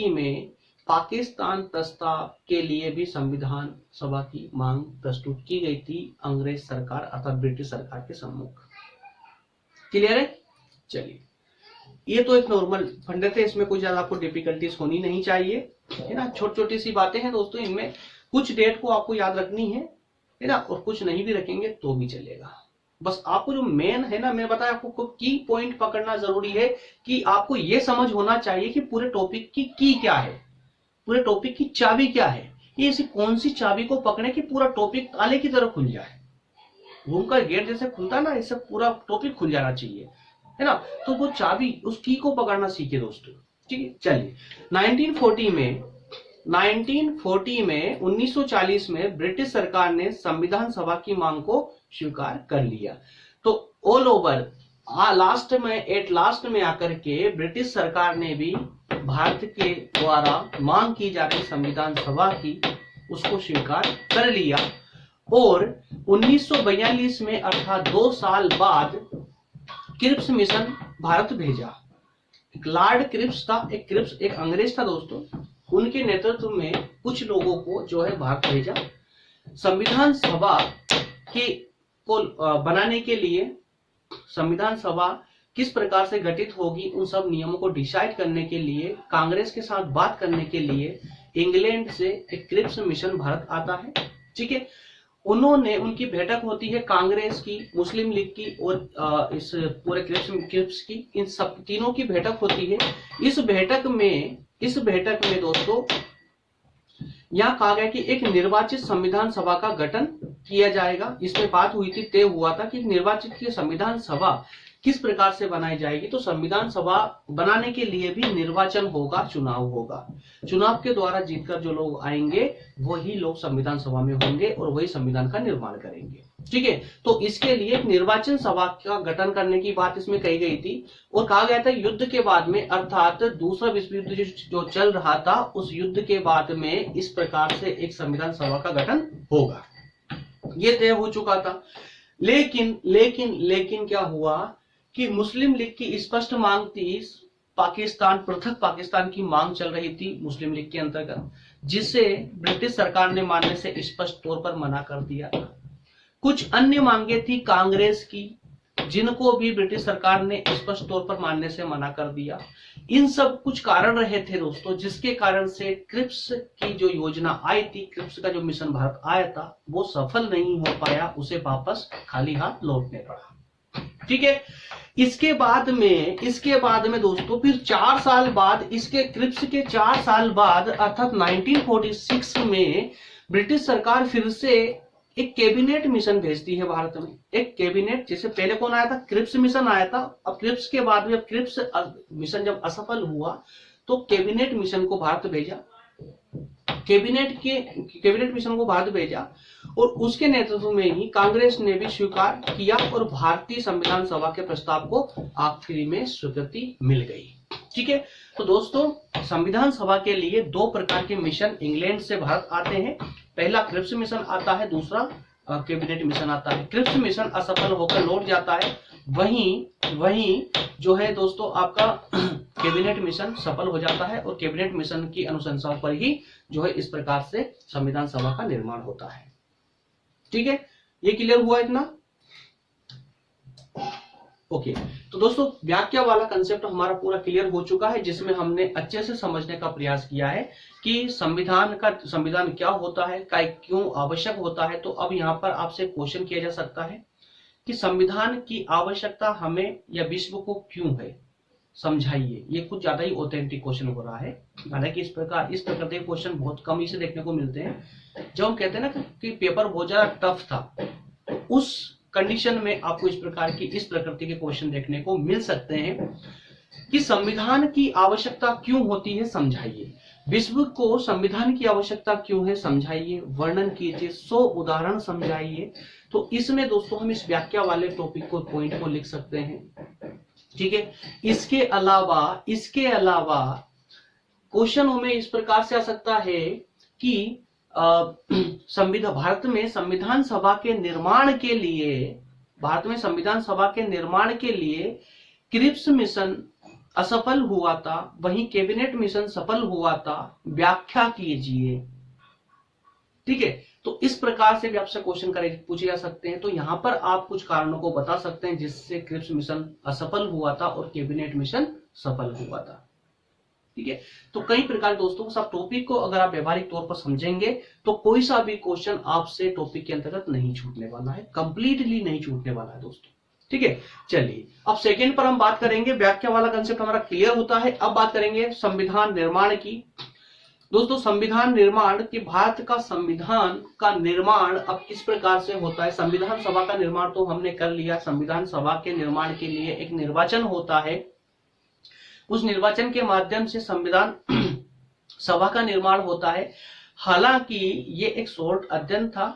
में पाकिस्तान प्रस्ताव के लिए भी संविधान सभा की मांग प्रस्तुत की गई थी अंग्रेज सरकार अर्थात ब्रिटिश सरकार के सम्मुख। क्लियर है। चलिए, ये तो एक नॉर्मल फंडे थे, इसमें कोई ज्यादा आपको डिफिकल्टीज होनी नहीं चाहिए, है ना। छोटी छोटी सी बातें हैं दोस्तों, इनमें कुछ डेट को आपको याद रखनी है ना, और कुछ नहीं भी रखेंगे तो भी चलेगा। बस आपको जो मेन है ना, मैंने बताया आपको की पॉइंट पकड़ना जरूरी है कि आपको यह समझ होना चाहिए कि पूरे टॉपिक की क्या है, पूरे टॉपिक की चाबी क्या है। ये ऐसी कौन सी चाबी को पकड़े कि पूरा टॉपिक ताले की तरह खुल जाए, रूम का गेट जैसे खुलता है ना, इससे पूरा टॉपिक खुल जाना चाहिए, है ना। तो वो चाबी, उस की को पकड़ना सीखे दोस्तों। ठीक है, चलिए 1940 में 1940 में ब्रिटिश सरकार ने संविधान सभा की मांग को स्वीकार कर लिया। तो ऑल ओवर लास्ट में आकर के ब्रिटिश सरकार ने भी भारत के द्वारा मांग की जा रही संविधान सभा की उसको स्वीकार कर लिया, और 1942 में अर्थात 2 साल बाद क्रिप्स मिशन भारत भेजा। लॉर्ड क्रिप्स था, एक अंग्रेज था दोस्तों, उनके नेतृत्व में कुछ लोगों को जो है भारत भेजा संविधान सभा को बनाने के लिए, संविधान सभा किस प्रकार से गठित होगी, उन सब नियमों को डिसाइड करने के लिए, कांग्रेस के साथ बात करने के लिए इंग्लैंड से एक क्रिप्स मिशन भारत आता है। ठीक है, उन्होंने, उनकी बैठक होती है कांग्रेस की, मुस्लिम लीग की और इस पूरे क्रिप्स की, इन सब तीनों की बैठक होती है। इस बैठक में दोस्तों यहाँ कहा गया कि एक निर्वाचित संविधान सभा का गठन किया जाएगा। इसमें बात हुई थी, तय हुआ था कि निर्वाचित की संविधान सभा किस प्रकार से बनाई जाएगी। तो संविधान सभा बनाने के लिए भी निर्वाचन होगा, चुनाव होगा। चुनाव के द्वारा जीतकर जो लोग आएंगे वही लोग संविधान सभा में होंगे और वही संविधान का निर्माण करेंगे। ठीक है, तो इसके लिए एक निर्वाचन सभा का गठन करने की बात इसमें कही गई थी और कहा गया था युद्ध के बाद में, अर्थात दूसरा विश्व युद्ध जो चल रहा था, उस युद्ध के बाद में इस प्रकार से एक संविधान सभा का गठन होगा, ये तय हो चुका था। लेकिन क्या हुआ कि मुस्लिम लीग की स्पष्ट मांग थी, पाकिस्तान, पृथक पाकिस्तान की मांग चल रही थी मुस्लिम लीग के अंतर्गत, जिसे ब्रिटिश सरकार ने मानने से स्पष्ट तौर पर मना कर दिया। कुछ अन्य मांगे थी कांग्रेस की, जिनको भी ब्रिटिश सरकार ने स्पष्ट तौर पर मानने से मना कर दिया। इन सब कुछ कारण रहे थे दोस्तों, जिसके कारण से क्रिप्स की जो योजना आई थी, क्रिप्स का जो मिशन भारत आया था, वो सफल नहीं हो पाया, उसे वापस खाली हाथ लौटने पड़ा। ठीक है, इसके बाद में दोस्तों फिर 4 साल बाद, इसके क्रिप्स के 4 साल बाद अर्थात 1946 में ब्रिटिश सरकार फिर से एक कैबिनेट मिशन भेजती है भारत में। एक कैबिनेट, जैसे पहले कौन आया था, क्रिप्स मिशन आया था। अब क्रिप्स के बाद में, क्रिप्स मिशन जब असफल हुआ तो कैबिनेट मिशन को भारत भेजा, कैबिनेट मिशन को भारत भेजा और उसके नेतृत्व में ही कांग्रेस ने भी स्वीकार किया और भारतीय संविधान सभा के प्रस्ताव को आखिरी में स्वीकृति मिल गई। ठीक है, तो दोस्तों संविधान सभा के लिए 2 प्रकार के मिशन इंग्लैंड से भारत आते हैं। पहला क्रिप्स मिशन आता है, दूसरा कैबिनेट मिशन आता है। क्रिप्स मिशन असफल होकर लौट जाता है, वहीं जो है दोस्तों आपका कैबिनेट मिशन सफल हो जाता है और कैबिनेट मिशन की अनुशंसाओं पर ही जो है इस प्रकार से संविधान सभा का निर्माण होता है। ठीक है, ये क्लियर हुआ इतना? ओके, तो दोस्तों व्याख्या वाला कंसेप्ट हमारा पूरा क्लियर हो चुका है, जिसमें हमने अच्छे से समझने का प्रयास किया है कि संविधान क्या होता है, क्यों आवश्यक होता है। तो अब यहाँ पर आपसे क्वेश्चन किया जा सकता है कि संविधान की आवश्यकता हमें या विश्व को क्यों है, समझाइए। ये कुछ ज्यादा ही ऑथेंटिक क्वेश्चन हो रहा है। हालांकि इस प्रकार के क्वेश्चन बहुत कम ही से देखने को मिलते हैं। जब हम कहते हैं ना कि पेपर बहुत ज्यादा टफ था, उस कंडीशन में आपको इस प्रकृति के क्वेश्चन देखने को मिल सकते हैं कि संविधान की आवश्यकता क्यों होती है, समझाइए। विश्व को संविधान की आवश्यकता क्यों है, समझाइए, वर्णन कीजिए, 100 उदाहरण समझाइए। तो इसमें दोस्तों हम इस व्याख्या वाले टॉपिक को, पॉइंट को लिख सकते हैं। ठीक है, इसके अलावा क्वेश्चनों में इस प्रकार से आ सकता है कि भारत में संविधान सभा के निर्माण के लिए क्रिप्स मिशन असफल हुआ था, वहीं कैबिनेट मिशन सफल हुआ था, व्याख्या कीजिए। ठीक है, तो इस प्रकार से भी आपसे क्वेश्चन पूछे जा सकते हैं। तो यहाँ पर आप कुछ कारणों को बता सकते हैं जिससे क्रिप्स मिशन असफल हुआ था और कैबिनेट मिशन सफल हुआ था। ठीक है, तो कई प्रकार दोस्तों सब टॉपिक को अगर आप व्यवहारिक तौर पर समझेंगे तो कोई सा भी क्वेश्चन आपसे टॉपिक के अंतर्गत नहीं छूटने वाला है, कंप्लीटली नहीं छूटने वाला है दोस्तों। ठीक है, चलिए अब सेकंड पर हम बात करेंगे। व्याख्या वाला कंसेप्ट हमारा क्लियर होता है। अब बात करेंगे संविधान निर्माण की। दोस्तों संविधान निर्माण की, भारत का संविधान का निर्माण अब किस प्रकार से होता है। संविधान सभा का निर्माण तो हमने कर लिया। संविधान सभा के निर्माण के लिए एक निर्वाचन होता है, उस निर्वाचन के माध्यम से संविधान सभा का निर्माण होता है। हालांकि ये एक शॉर्ट अध्ययन था।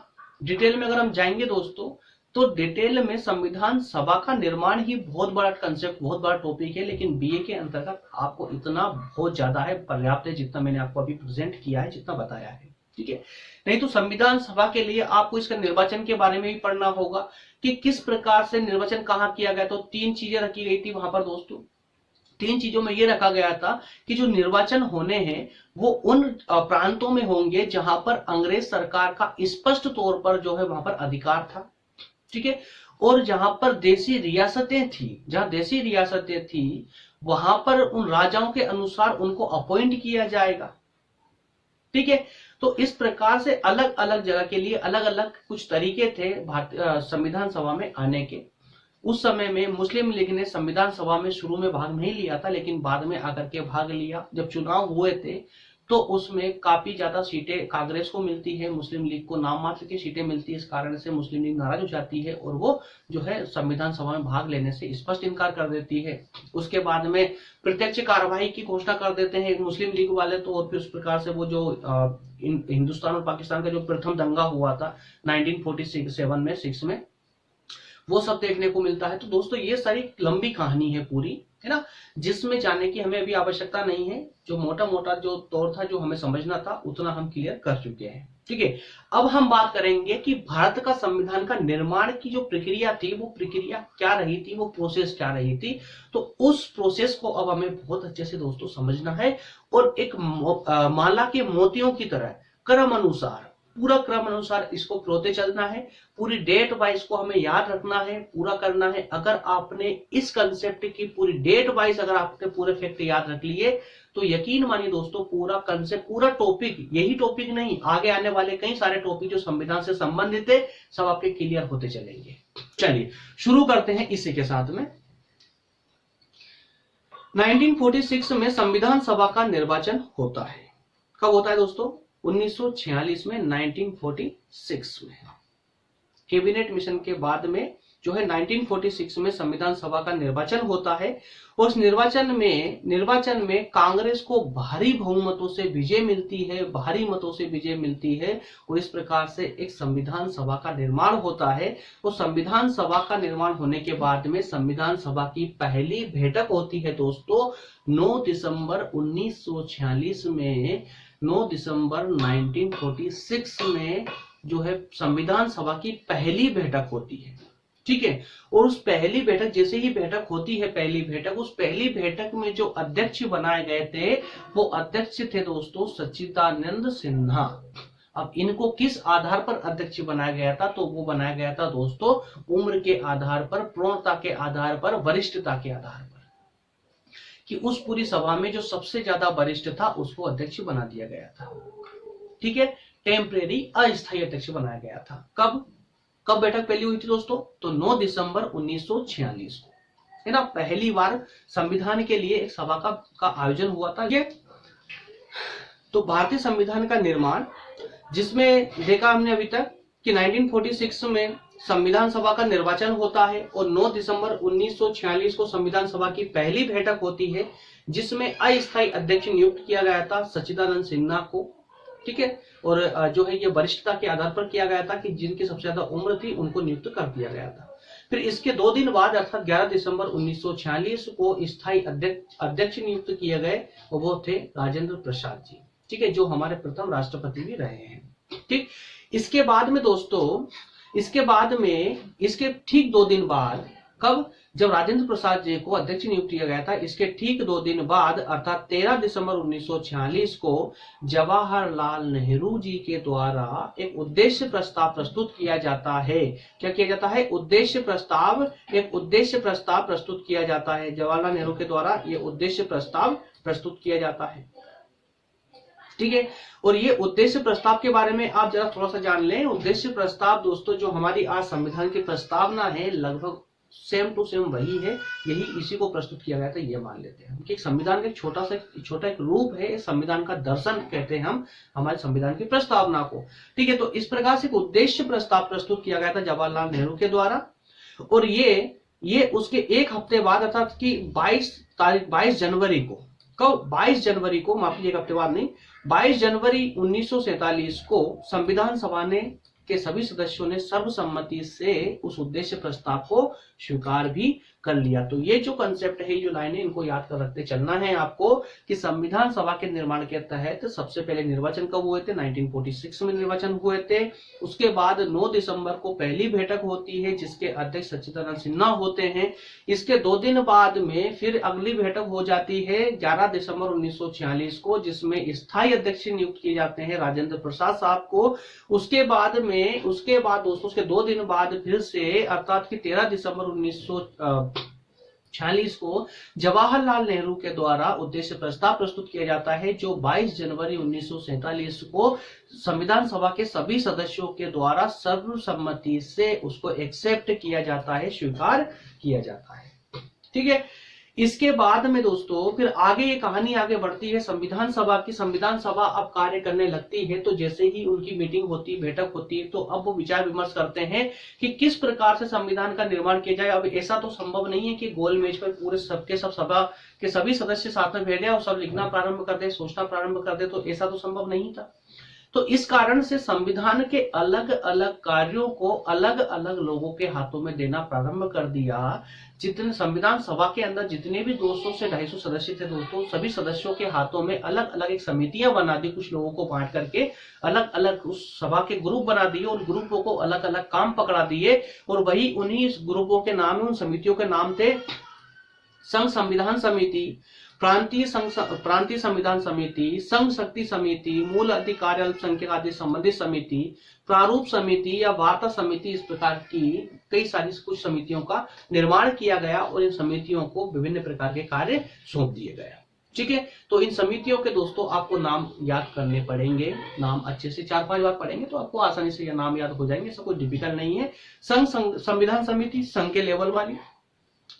डिटेल में अगर हम जाएंगे दोस्तों तो डिटेल में संविधान सभा का निर्माण ही बहुत बड़ा कंसेप्ट, बहुत बड़ा टॉपिक है। लेकिन बीए के अंतर्गत आपको इतना बहुत ज्यादा है, पर्याप्त है, जितना मैंने आपको अभी प्रेजेंट किया है, जितना बताया है। ठीक है, नहीं तो संविधान सभा के लिए आपको इसका निर्वाचन के बारे में भी पढ़ना होगा कि किस प्रकार से निर्वाचन कहाँ किया गया। तो 3 चीजें रखी गई थी वहां पर दोस्तों। 3 चीजों में यह रखा गया था कि जो निर्वाचन होने हैं वो उन प्रांतों में होंगे जहां पर अंग्रेज सरकार का स्पष्ट तौर पर जो है वहां पर अधिकार था। ठीक है, और जहां पर देसी रियासतें थी, जहां देसी रियासतें थी वहां पर उन राजाओं के अनुसार उनको अपॉइंट किया जाएगा। ठीक है, तो इस प्रकार से अलग अलग जगह के लिए अलग अलग कुछ तरीके थे भारतीय संविधान सभा में आने के। उस समय में मुस्लिम लीग ने संविधान सभा में शुरू में भाग नहीं लिया था, लेकिन बाद में आकर के भाग लिया। जब चुनाव हुए थे तो उसमें काफी ज्यादा सीटें कांग्रेस को मिलती है, मुस्लिम लीग को नाम मात्र की सीटें मिलती है। इस कारण से मुस्लिम लीग नाराज हो जाती है और वो जो है संविधान सभा में भाग लेने से स्पष्ट इनकार कर देती है। उसके बाद में प्रत्यक्ष कार्यवाही की घोषणा कर देते हैं मुस्लिम लीग वाले। तो और फिर उस प्रकार से वो जो हिंदुस्तान और पाकिस्तान का जो प्रथम दंगा हुआ था 1947 में 6 में, वो सब देखने को मिलता है। तो दोस्तों ये सारी लंबी कहानी है पूरी, है ना, जिसमें जाने की हमें अभी आवश्यकता नहीं है। जो मोटा मोटा जो तौर था, जो हमें समझना था, उतना हम क्लियर कर चुके हैं। ठीक है, अब हम बात करेंगे कि भारत का संविधान का निर्माण की जो प्रक्रिया थी वो प्रक्रिया क्या रही थी, वो प्रोसेस क्या रही थी। तो उस प्रोसेस को अब हमें बहुत अच्छे से दोस्तों समझना है और एक माला के मोतियों की तरह क्रम अनुसार, पूरा क्रम अनुसार इसको प्रोते चलना है। पूरी डेट वाइज को हमें याद रखना है, पूरा करना है। अगर आपने इस कंसेप्ट की पूरी डेट वाइज अगर आपने पूरे फैक्ट याद रख लिए तो यकीन मानिए दोस्तों पूरा कंसेप्ट, पूरा टॉपिक, यही टॉपिक नहीं, आगे आने वाले कई सारे टॉपिक जो संविधान से संबंधित है सब आपके क्लियर होते चलेंगे। चलिए शुरू करते हैं इसी के साथ में। 1946 में संविधान सभा का निर्वाचन होता है। कब होता है दोस्तों? 1946 में, 1946 में। कैबिनेट मिशन के बाद में जो है 1946 में संविधान सभा का निर्वाचन होता है। और उस निर्वाचन में कांग्रेस को भारी बहुमतों से विजय मिलती है, भारी मतों से विजय मिलती है। और इस प्रकार से एक संविधान सभा का निर्माण होता है। और संविधान सभा का निर्माण होने के बाद में संविधान सभा की पहली बैठक होती है दोस्तों 9 दिसंबर 1946 में। 9 दिसंबर 1946 में जो है संविधान सभा की पहली बैठक होती है। ठीक है, और उस पहली बैठक, जैसे ही बैठक होती है पहली बैठक, उस पहली बैठक में जो अध्यक्ष बनाए गए थे वो अध्यक्ष थे दोस्तों सच्चिदानंद सिन्हा। अब इनको किस आधार पर अध्यक्ष बनाया गया था? तो वो बनाया गया था दोस्तों उम्र के आधार पर, प्रौढ़ता के आधार पर, वरिष्ठता के आधार पर, कि उस पूरी सभा में जो सबसे ज्यादा वरिष्ठ था उसको अध्यक्ष बना दिया गया था। ठीक है, टेम्परेरी अस्थायी अध्यक्ष बनाया गया था। कब बैठक पहली हुई थी दोस्तों? तो 9 दिसंबर 1946 को, है ना, पहली बार संविधान के लिए एक सभा का आयोजन हुआ था। ये तो भारतीय संविधान का निर्माण, जिसमें देखा हमने अभी तक कि 1946 में संविधान सभा का निर्वाचन होता है और 9 दिसंबर 1946 को संविधान सभा की पहली बैठक होती है, जिसमें अस्थायी अध्यक्ष नियुक्त किया गया था सच्चिदानंद सिन्हा को। ठीक है, और जो है ये वरिष्ठता के आधार पर किया गया था कि जिनकी सबसे ज्यादा उम्र थी उनको नियुक्त कर दिया गया था। फिर इसके 2 दिन बाद अर्थात 11 दिसंबर 1946 को स्थायी अध्यक्ष नियुक्त किए गए और वो थे राजेंद्र प्रसाद जी। ठीक है, जो हमारे प्रथम राष्ट्रपति भी रहे हैं। ठीक, इसके बाद में दोस्तों, इसके ठीक 2 दिन बाद, कब? जब राजेंद्र प्रसाद जी को अध्यक्ष नियुक्त किया गया था, इसके ठीक 2 दिन बाद अर्थात 13 दिसंबर 1946 को जवाहरलाल नेहरू जी के द्वारा एक उद्देश्य प्रस्ताव प्रस्तुत किया जाता है। क्या किया जाता है? एक उद्देश्य प्रस्ताव प्रस्तुत किया जाता है। जवाहरलाल नेहरू के द्वारा ये उद्देश्य प्रस्ताव प्रस्तुत किया जाता है। ठीक है, और ये उद्देश्य प्रस्ताव के बारे में आप जरा थोड़ा सा जान लें। उद्देश्य प्रस्ताव दोस्तों जो हमारी आज संविधान की प्रस्तावना है लगभग सेम टू सेम वही है, यही इसी को प्रस्तुत किया गया था, ये मान लेते हैं कि संविधान का छोटा एक रूप है, संविधान का दर्शन कहते हैं हम हमारे संविधान की प्रस्तावना को। ठीक है, तो इस प्रकार से उद्देश्य प्रस्ताव प्रस्तुत किया गया था जवाहरलाल नेहरू के द्वारा। और ये उसके एक हफ्ते बाद अर्थात कि 22 जनवरी को, कब? 22 जनवरी को, माफ कीजिए, एक हफ्ते बाद नहीं, 22 जनवरी 1947 को संविधान सभा के सभी सदस्यों ने सर्वसम्मति से उस उद्देश्य प्रस्ताव को स्वीकार भी कर लिया। तो ये जो कंसेप्ट है, जो लाइन है, इनको याद कर रखते चलना है आपको कि संविधान सभा के निर्माण के तहत सबसे पहले निर्वाचन कब हुए थे, 1946 में निर्वाचन हुए थे। उसके बाद 9 दिसंबर को पहली बैठक होती है जिसके अध्यक्ष सच्चिदानंद सिन्हा होते हैं। इसके 2 दिन बाद में फिर अगली बैठक हो जाती है 11 दिसंबर 1946 को, जिसमें स्थायी अध्यक्ष नियुक्त किए जाते हैं राजेंद्र प्रसाद साहब को। उसके बाद दोस्तों उसके 2 दिन बाद फिर से अर्थात कि 13 दिसंबर 1946 को जवाहरलाल नेहरू के द्वारा उद्देश्य प्रस्ताव प्रस्तुत किया जाता है, जो 22 जनवरी 1947 को संविधान सभा के सभी सदस्यों के द्वारा सर्वसम्मति से उसको एक्सेप्ट किया जाता है, स्वीकार किया जाता है। ठीक है, इसके बाद में दोस्तों फिर आगे ये कहानी आगे बढ़ती है संविधान सभा की। संविधान सभा अब कार्य करने लगती है, तो जैसे ही उनकी मीटिंग होती है, बैठक होती है, तो अब वो विचार विमर्श करते हैं कि किस प्रकार से संविधान का निर्माण किया जाए। अब ऐसा तो संभव नहीं है कि गोल मेज पर पूरे सबके सब सभा के सभी सदस्य साथ में बैठे और सब लिखना प्रारंभ कर दे, सोचना प्रारंभ कर दे, तो ऐसा तो संभव नहीं था। तो इस कारण से संविधान के अलग अलग कार्यों को अलग अलग लोगों के हाथों में देना प्रारंभ कर दिया। जितने संविधान सभा के अंदर जितने भी 200 से 250 सदस्य थे दोस्तों, सभी सदस्यों के हाथों में अलग अलग एक समितियां बना दी, कुछ लोगों को बांट करके अलग अलग उस सभा के ग्रुप बना दिए और ग्रुपों को अलग अलग काम पकड़ा दिए। और वही उन्हीं ग्रुपों के नाम, उन समितियों के नाम थे संघ संविधान समिति, प्रांतीय संविधान समिति, संघ शक्ति समिति, मूल अधिकार अल्पसंख्यक आदि संबंधित समिति, प्रारूप समिति या वार्ता समिति। इस प्रकार की कई सारी कुछ समितियों का निर्माण किया गया और इन समितियों को विभिन्न प्रकार के कार्य सौंप दिए गए। ठीक है, तो इन समितियों के दोस्तों आपको नाम याद करने पड़ेंगे। नाम अच्छे से 4-5 बार पढ़ेंगे तो आपको आसानी से यह नाम याद हो जाएंगे, सब कुछ डिफिकल्ट नहीं है। संघ संविधान समिति, संघ के लेवल वाली।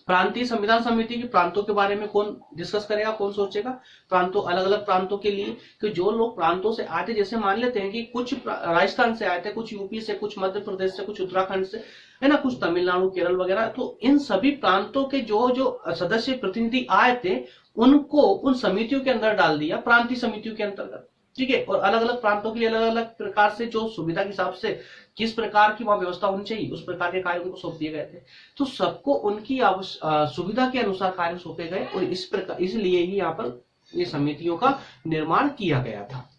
प्रांतीय संविधान समिति की प्रांतों के बारे में कौन डिस्कस करेगा, कौन सोचेगा, प्रांतों, अलग अलग प्रांतों के लिए। कि जो लोग प्रांतों से आते, जैसे मान लेते हैं कि कुछ राजस्थान से आए थे, कुछ यूपी से, कुछ मध्य प्रदेश से, कुछ उत्तराखंड से, है ना, कुछ तमिलनाडु, केरल वगैरह, तो इन सभी प्रांतों के जो सदस्य प्रतिनिधि आए थे उनको उन समितियों के अंदर डाल दिया, प्रांतीय समितियों के अंतर्गत। ठीक है, और अलग अलग प्रांतों के लिए अलग अलग प्रकार से जो सुविधा के हिसाब से किस प्रकार की वहां व्यवस्था होनी चाहिए उस प्रकार के कार्य उनको सौंप दिए गए थे। तो सबको उनकी सुविधा के अनुसार कार्य सौंपे गए और इस प्रकार, इसलिए ही यहाँ पर ये समितियों का निर्माण किया गया था।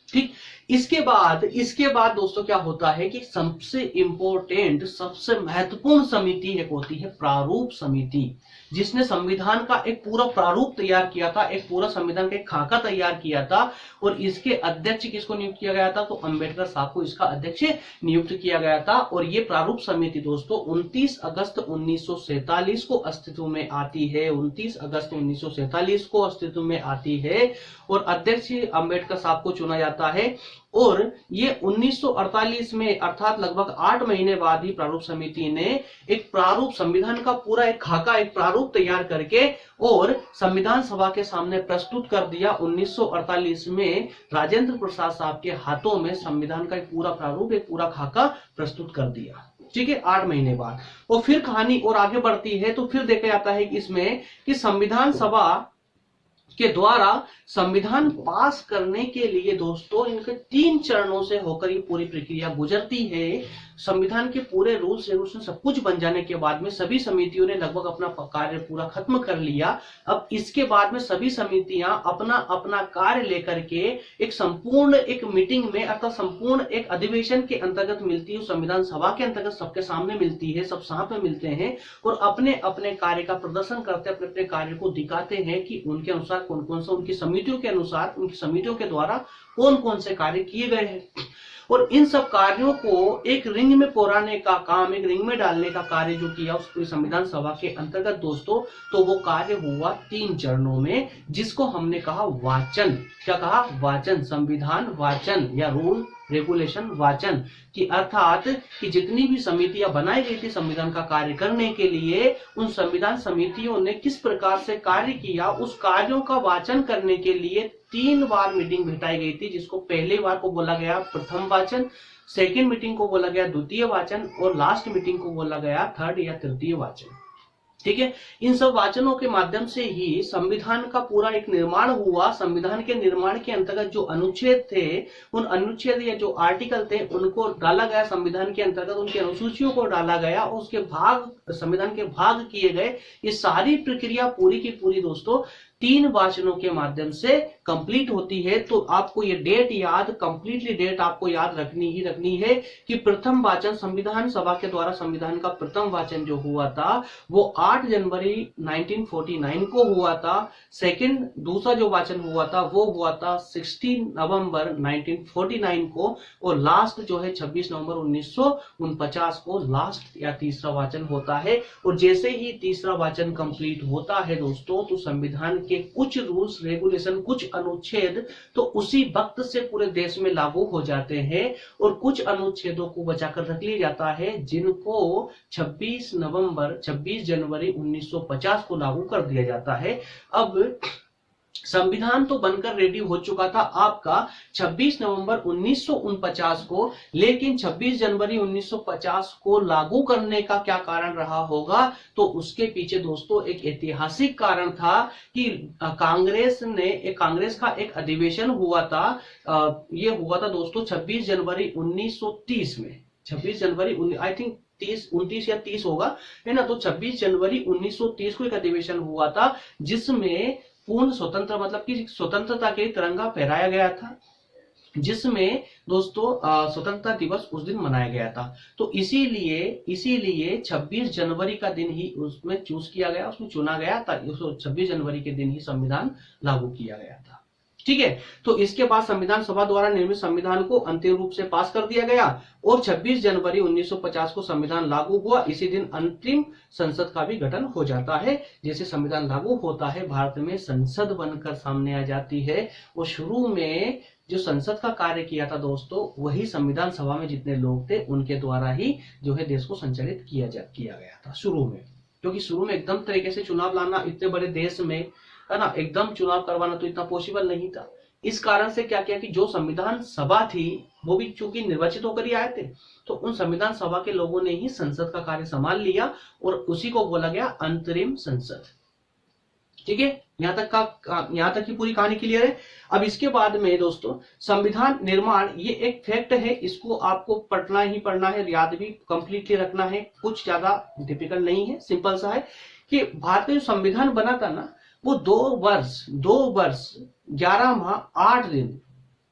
ठीक, इसके बाद दोस्तों क्या होता है कि सबसे इंपॉर्टेंट, सबसे महत्वपूर्ण समिति एक होती है प्रारूप समिति, जिसने संविधान का एक पूरा प्रारूप तैयार किया था, एक पूरा संविधान का एक खाका तैयार किया था। और इसके अध्यक्ष किसको नियुक्त किया गया था, तो अंबेडकर साहब को इसका अध्यक्ष नियुक्त किया गया था। और ये प्रारूप समिति दोस्तों 29 अगस्त 1947 को अस्तित्व में आती है, 29 अगस्त 1947 को अस्तित्व में आती है और अध्यक्ष अंबेडकर साहब को चुना जाता है। और ये 1948 में अर्थात लगभग 8 महीने बाद ही प्रारूप समिति ने एक प्रारूप, संविधान का पूरा एक खाका, एक प्रारूप तैयार करके और संविधान सभा के सामने प्रस्तुत कर दिया। 1948 में राजेंद्र प्रसाद साहब के हाथों में संविधान का एक पूरा प्रारूप, एक पूरा खाका प्रस्तुत कर दिया। ठीक है, 8 महीने बाद। और फिर कहानी और आगे बढ़ती है, तो फिर देखा जाता है कि इसमें कि संविधान सभा के द्वारा संविधान पास करने के लिए दोस्तों इनके 3 चरणों से होकर ये पूरी प्रक्रिया गुजरती है। संविधान के पूरे रूल्स रेगुलेशन सब कुछ बन जाने के बाद में सभी समितियों ने लगभग अपना कार्य पूरा खत्म कर लिया। अब इसके बाद में सभी समितियां अपना अपना कार्य लेकर के एक संपूर्ण एक मीटिंग में अर्थात संपूर्ण एक अधिवेशन के अंतर्गत मिलती है, संविधान सभा के अंतर्गत सबके सामने मिलती है, सब साथ में मिलते हैं और अपने अपने कार्य का प्रदर्शन करते, अपने अपने कार्य को दिखाते हैं कि उनके अनुसार कौन कौन सा, उनकी समितियों के अनुसार, उनकी समितियों के द्वारा कौन कौन से कार्य किए गए हैं। और इन सब कार्यों को एक रिंग में पौराने का काम, एक रिंग में डालने का कार्य जो किया उस पूरी संविधान सभा के अंतर्गत दोस्तों, तो वो कार्य हुआ 3 चरणों में, जिसको हमने कहा वाचन। क्या कहा, वाचन, संविधान वाचन या रूल रेगुलेशन वाचन की अर्थात कि जितनी भी समितियां बनाई गई थी संविधान का कार्य करने के लिए, उन संविधान समितियों ने किस प्रकार से कार्य किया, उस कार्यों का वाचन करने के लिए 3 बार मीटिंग बिठाई गई थी, जिसको पहले बार को बोला गया प्रथम वाचन, सेकेंड मीटिंग को बोला गया द्वितीय वाचन और लास्ट मीटिंग को बोला गया 3rd या तृतीय वाचन। ठीक है। इन सब वाचनों के माध्यम से ही संविधान का पूरा एक निर्माण हुआ। संविधान के निर्माण के अंतर्गत जो अनुच्छेद थे, उन अनुच्छेद या जो आर्टिकल थे उनको डाला गया संविधान के अंतर्गत, उनकी अनुसूचियों को डाला गया और उसके भाग, संविधान के भाग किए गए। ये सारी प्रक्रिया पूरी की पूरी दोस्तों 3 वाचनों के माध्यम से कंप्लीट होती है। तो आपको ये डेट याद, कंप्लीटली डेट आपको याद रखनी ही रखनी है कि प्रथम वाचन संविधान सभा के द्वारा संविधान का प्रथम वाचन जो हुआ था वो 8 जनवरी 1949 को हुआ था। सेकंड, दूसरा जो वाचन हुआ था वो हुआ था 16 नवंबर 1949 को, और लास्ट जो है 26 नवंबर 1949 को लास्ट या तीसरा वाचन होता है। और जैसे ही तीसरा वाचन कंप्लीट होता है दोस्तों, तो संविधान के कुछ रूल्स रेगुलेशन, कुछ अनुच्छेद तो उसी वक्त से पूरे देश में लागू हो जाते हैं, और कुछ अनुच्छेदों को बचाकर रख लिया जाता है जिनको 26 जनवरी 1950 को लागू कर दिया जाता है। अब संविधान तो बनकर रेडी हो चुका था आपका 26 नवंबर 1949 को, लेकिन 26 जनवरी 1950 को लागू करने का क्या कारण रहा होगा? तो उसके पीछे दोस्तों एक ऐतिहासिक कारण था कि कांग्रेस का एक अधिवेशन हुआ था। ये हुआ था दोस्तों 26 जनवरी 1930 में। 26 जनवरी आई थिंक 29 या 30 होगा, है ना। तो 26 जनवरी 1930 को एक अधिवेशन हुआ था जिसमें पूर्ण स्वतंत्र मतलब कि स्वतंत्रता के तिरंगा फहराया गया था, जिसमें दोस्तों स्वतंत्रता दिवस उस दिन मनाया गया था। तो इसीलिए 26 जनवरी का दिन ही उसमें चूज किया गया, उसमें चुना गया था। 26 जनवरी के दिन ही संविधान लागू किया गया था। ठीक है। तो इसके बाद संविधान सभा द्वारा निर्मित संविधान को अंतिम रूप से पास कर दिया गया और 26 जनवरी 1950 को संविधान लागू हुआ। इसी दिन अंतरिम संसद का भी गठन हो जाता है। जैसे संविधान लागू होता है, भारत में संसद बनकर सामने आ जाती है। और शुरू में जो संसद का कार्य किया था दोस्तों, वही संविधान सभा में जितने लोग थे उनके द्वारा ही जो है देश को संचालित किया गया था शुरू में। क्योंकि शुरू में एकदम तरीके से चुनाव लाना इतने बड़े देश में, है ना, एकदम चुनाव करवाना तो इतना पॉसिबल नहीं था। इस कारण से क्या किया कि जो संविधान सभा थी वो भी चूंकि निर्वाचित होकर ही आए थे, तो उन संविधान सभा के लोगों ने ही संसद का कार्य संभाल लिया और उसी को बोला गया अंतरिम संसद। ठीक है, यहां तक की पूरी कहानी क्लियर है। अब इसके बाद में दोस्तों संविधान निर्माण, ये एक फैक्ट है, इसको आपको पढ़ना ही पढ़ना है, याद भी कंप्लीटली रखना है। कुछ ज्यादा डिफिकल्ट नहीं है, सिंपल सा है कि भारत का जो संविधान बना था ना, वो 2 वर्ष 11 माह 8 दिन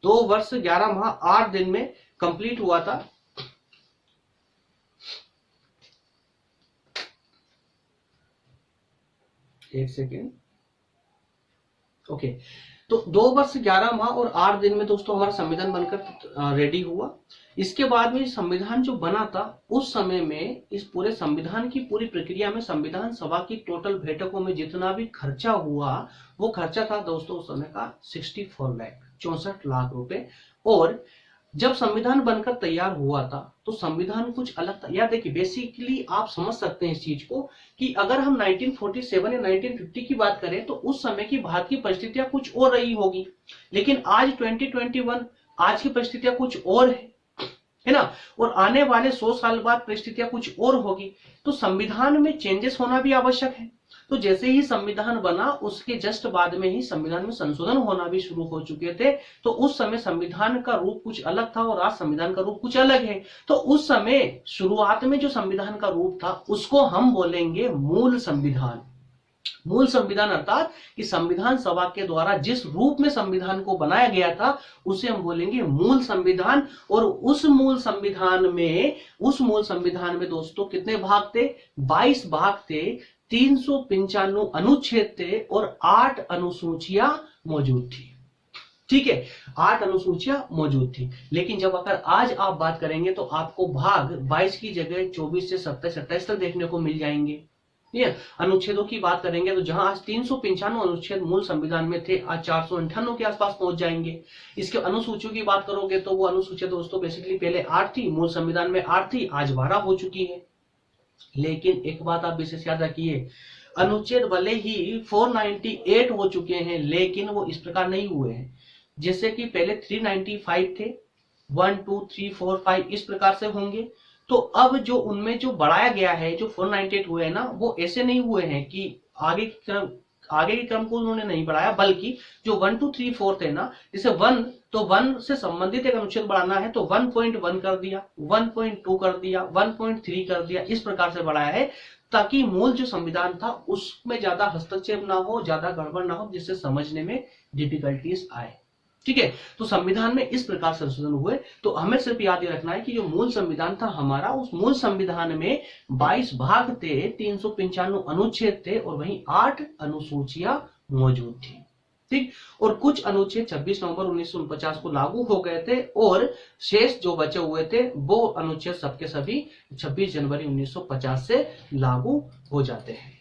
2 वर्ष 11 माह 8 दिन में कंप्लीट हुआ था। एक सेकेंड। ओके, तो 2 वर्ष 11 माह और 8 दिन में दोस्तों हमारा संविधान बनकर रेडी हुआ। इसके बाद में संविधान जो बना था उस समय में इस पूरे संविधान की पूरी प्रक्रिया में संविधान सभा की टोटल बैठकों में जितना भी खर्चा हुआ, वो खर्चा था दोस्तों उस समय का 64 लाख रुपए। और जब संविधान बनकर तैयार हुआ था तो संविधान कुछ अलग था। यार देखिए, बेसिकली आप समझ सकते हैं इस चीज को कि अगर हम 1947 या 1950 की बात करें तो उस समय की भारत की परिस्थितियां कुछ और रही होगी, लेकिन आज 2021 आज की परिस्थितियां कुछ और है ना, और आने वाले 100 साल बाद परिस्थितियां कुछ और होगी। तो संविधान में चेंजेस होना भी आवश्यक है। तो जैसे ही संविधान बना उसके जस्ट बाद में ही संविधान में संशोधन होना भी शुरू हो चुके थे। तो उस समय संविधान का रूप कुछ अलग था और आज संविधान का रूप कुछ अलग है। तो उस समय शुरुआत में जो संविधान का रूप था उसको हम बोलेंगे मूल संविधान। मूल संविधान अर्थात कि संविधान सभा के द्वारा जिस रूप में संविधान को बनाया गया था उसे हम बोलेंगे मूल संविधान। और उस मूल संविधान में दोस्तों कितने भाग थे? 22 भाग थे, 395 अनुच्छेद थे और 8 अनुसूचियां मौजूद थी। ठीक है, 8 अनुसूचियां मौजूद थी। लेकिन जब अगर आज आप बात करेंगे तो आपको भाग 22 की जगह 24 से 27 तक देखने को मिल जाएंगे। अनुच्छेदों की बात करेंगे तो जहां आज 395 अनुच्छेद मूल संविधान में थे, आज 498 के आसपास पहुंच जाएंगे। इसके अनुसूचियों की बात करोगे तो वो अनुसूचियां दोस्तों बेसिकली पहले 8 थी, मूल संविधान में 8 थी, आज 12 हो चुकी है। लेकिन एक बात आप विशेष याद रखिए, अनुच्छेद भले ही 498 हो चुके हैं लेकिन वो इस प्रकार नहीं हुए हैं। जैसे कि पहले 395 थे, 1 2 3 4 5 इस प्रकार से होंगे। तो अब जो उनमें जो बढ़ाया गया है, जो 498 हुए हैं ना, वो ऐसे नहीं हुए हैं कि आगे के क्रम को उन्होंने नहीं बढ़ाया, बल्कि जो 1 2 3 4 थे ना, जैसे 1, तो 1 से संबंधित एक अनुच्छेद बढ़ाना है तो 1.1 कर दिया, 1.2 कर दिया, 1.3 कर दिया, इस प्रकार से बढ़ाया है ताकि मूल जो संविधान था उसमें ज्यादा हस्तक्षेप ना हो, ज्यादा गड़बड़ ना हो, जिससे समझने में डिफिकल्टीज आए। ठीक है, तो संविधान में इस प्रकार संशोधन हुए। तो हमें सिर्फ याद ये रखना है कि जो मूल संविधान था हमारा, उस मूल संविधान में 22 भाग थे, 395 अनुच्छेद थे और वहीं 8 अनुसूचियां मौजूद थी। ठीक, और कुछ अनुच्छेद 26 नवंबर 1949 को लागू हो गए थे और शेष जो बचे हुए थे वो अनुच्छेद सबके सभी 26 जनवरी 1950 से लागू हो जाते हैं।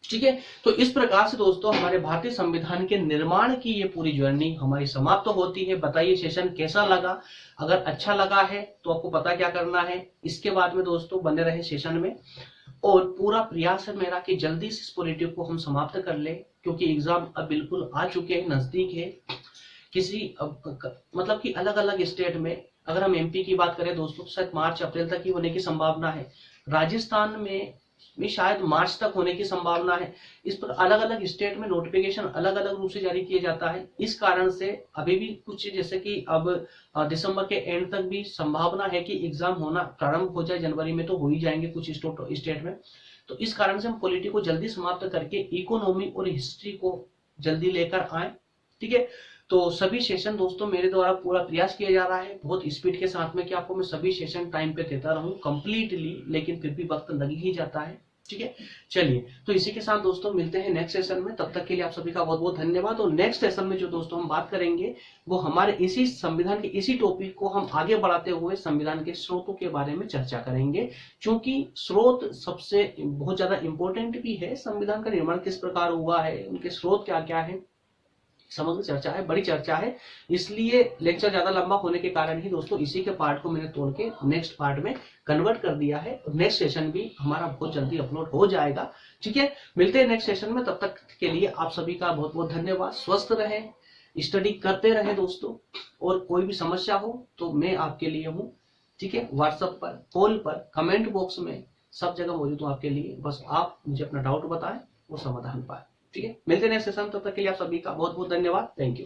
ठीक है, तो इस प्रकार से दोस्तों हमारे भारतीय संविधान के निर्माण की ये पूरी जर्नी हमारी समाप्त होती है। बताइए सेशन कैसा लगा? अगर अच्छा लगा है तो आपको पता क्या करना है। इसके बाद में दोस्तों बने रहे सेशन में, और पूरा प्रयास है मेरा कि जल्दी से इस पॉलिटिक को हम समाप्त कर ले, क्योंकि एग्जाम अब बिल्कुल आ चुके हैं, नजदीक है। मतलब कि अलग अलग स्टेट में, अगर हम एमपी की बात करें दोस्तों, शायद मार्च अप्रैल तक ही होने की संभावना है। राजस्थान में भी शायद मार्च तक होने की संभावना है। इस पर अलग अलग स्टेट में नोटिफिकेशन अलग अलग रूप से जारी किया जाता है। इस कारण से अभी भी कुछ, जैसे कि अब दिसंबर के एंड तक भी संभावना है कि एग्जाम होना प्रारंभ हो जाए, जनवरी में तो हो ही जाएंगे कुछ स्टेट में। तो इस कारण से हम पॉलिटी को जल्दी समाप्त करके इकोनॉमी और हिस्ट्री को जल्दी लेकर आए। ठीक है, तो सभी सेशन दोस्तों मेरे द्वारा पूरा प्रयास किया जा रहा है बहुत स्पीड के साथ में कि आपको मैं सभी सेशन टाइम पे देता रहूं कंप्लीटली, लेकिन फिर भी वक्त लग ही जाता है। ठीक है, चलिए, तो इसी के साथ दोस्तों मिलते हैं नेक्स्ट सेशन में। तब तक के लिए आप सभी का बहुत बहुत धन्यवाद। और नेक्स्ट सेशन में जो दोस्तों हम बात करेंगे वो हमारे इसी संविधान के इसी टॉपिक को हम आगे बढ़ाते हुए संविधान के स्रोतों के बारे में चर्चा करेंगे, क्योंकि स्रोत सबसे बहुत ज्यादा इंपॉर्टेंट भी है। संविधान का निर्माण किस प्रकार हुआ है, उनके स्रोत क्या क्या है, समग्र चर्चा है, बड़ी चर्चा है। इसलिए लेक्चर ज्यादा लंबा होने के कारण ही दोस्तों इसी के पार्ट को मैंने तोड़ के नेक्स्ट पार्ट में कन्वर्ट कर दिया है। नेक्स्ट सेशन भी हमारा बहुत जल्दी अपलोड हो जाएगा। ठीक है, मिलते हैं नेक्स्ट सेशन में। तब तक के लिए आप सभी का बहुत बहुत धन्यवाद। स्वस्थ रहे, स्टडी करते रहे दोस्तों, और कोई भी समस्या हो तो मैं आपके लिए हूँ। ठीक है, व्हाट्सएप पर, कॉल पर, कमेंट बॉक्स में, सब जगह मौजूद हूँ आपके लिए। बस आप मुझे अपना डाउट बताएं, वो समाधान पाए। ठीक है, मिलते हैं नेक्स्ट सेशन। तब तक के लिए आप सभी का बहुत बहुत धन्यवाद। Thank you.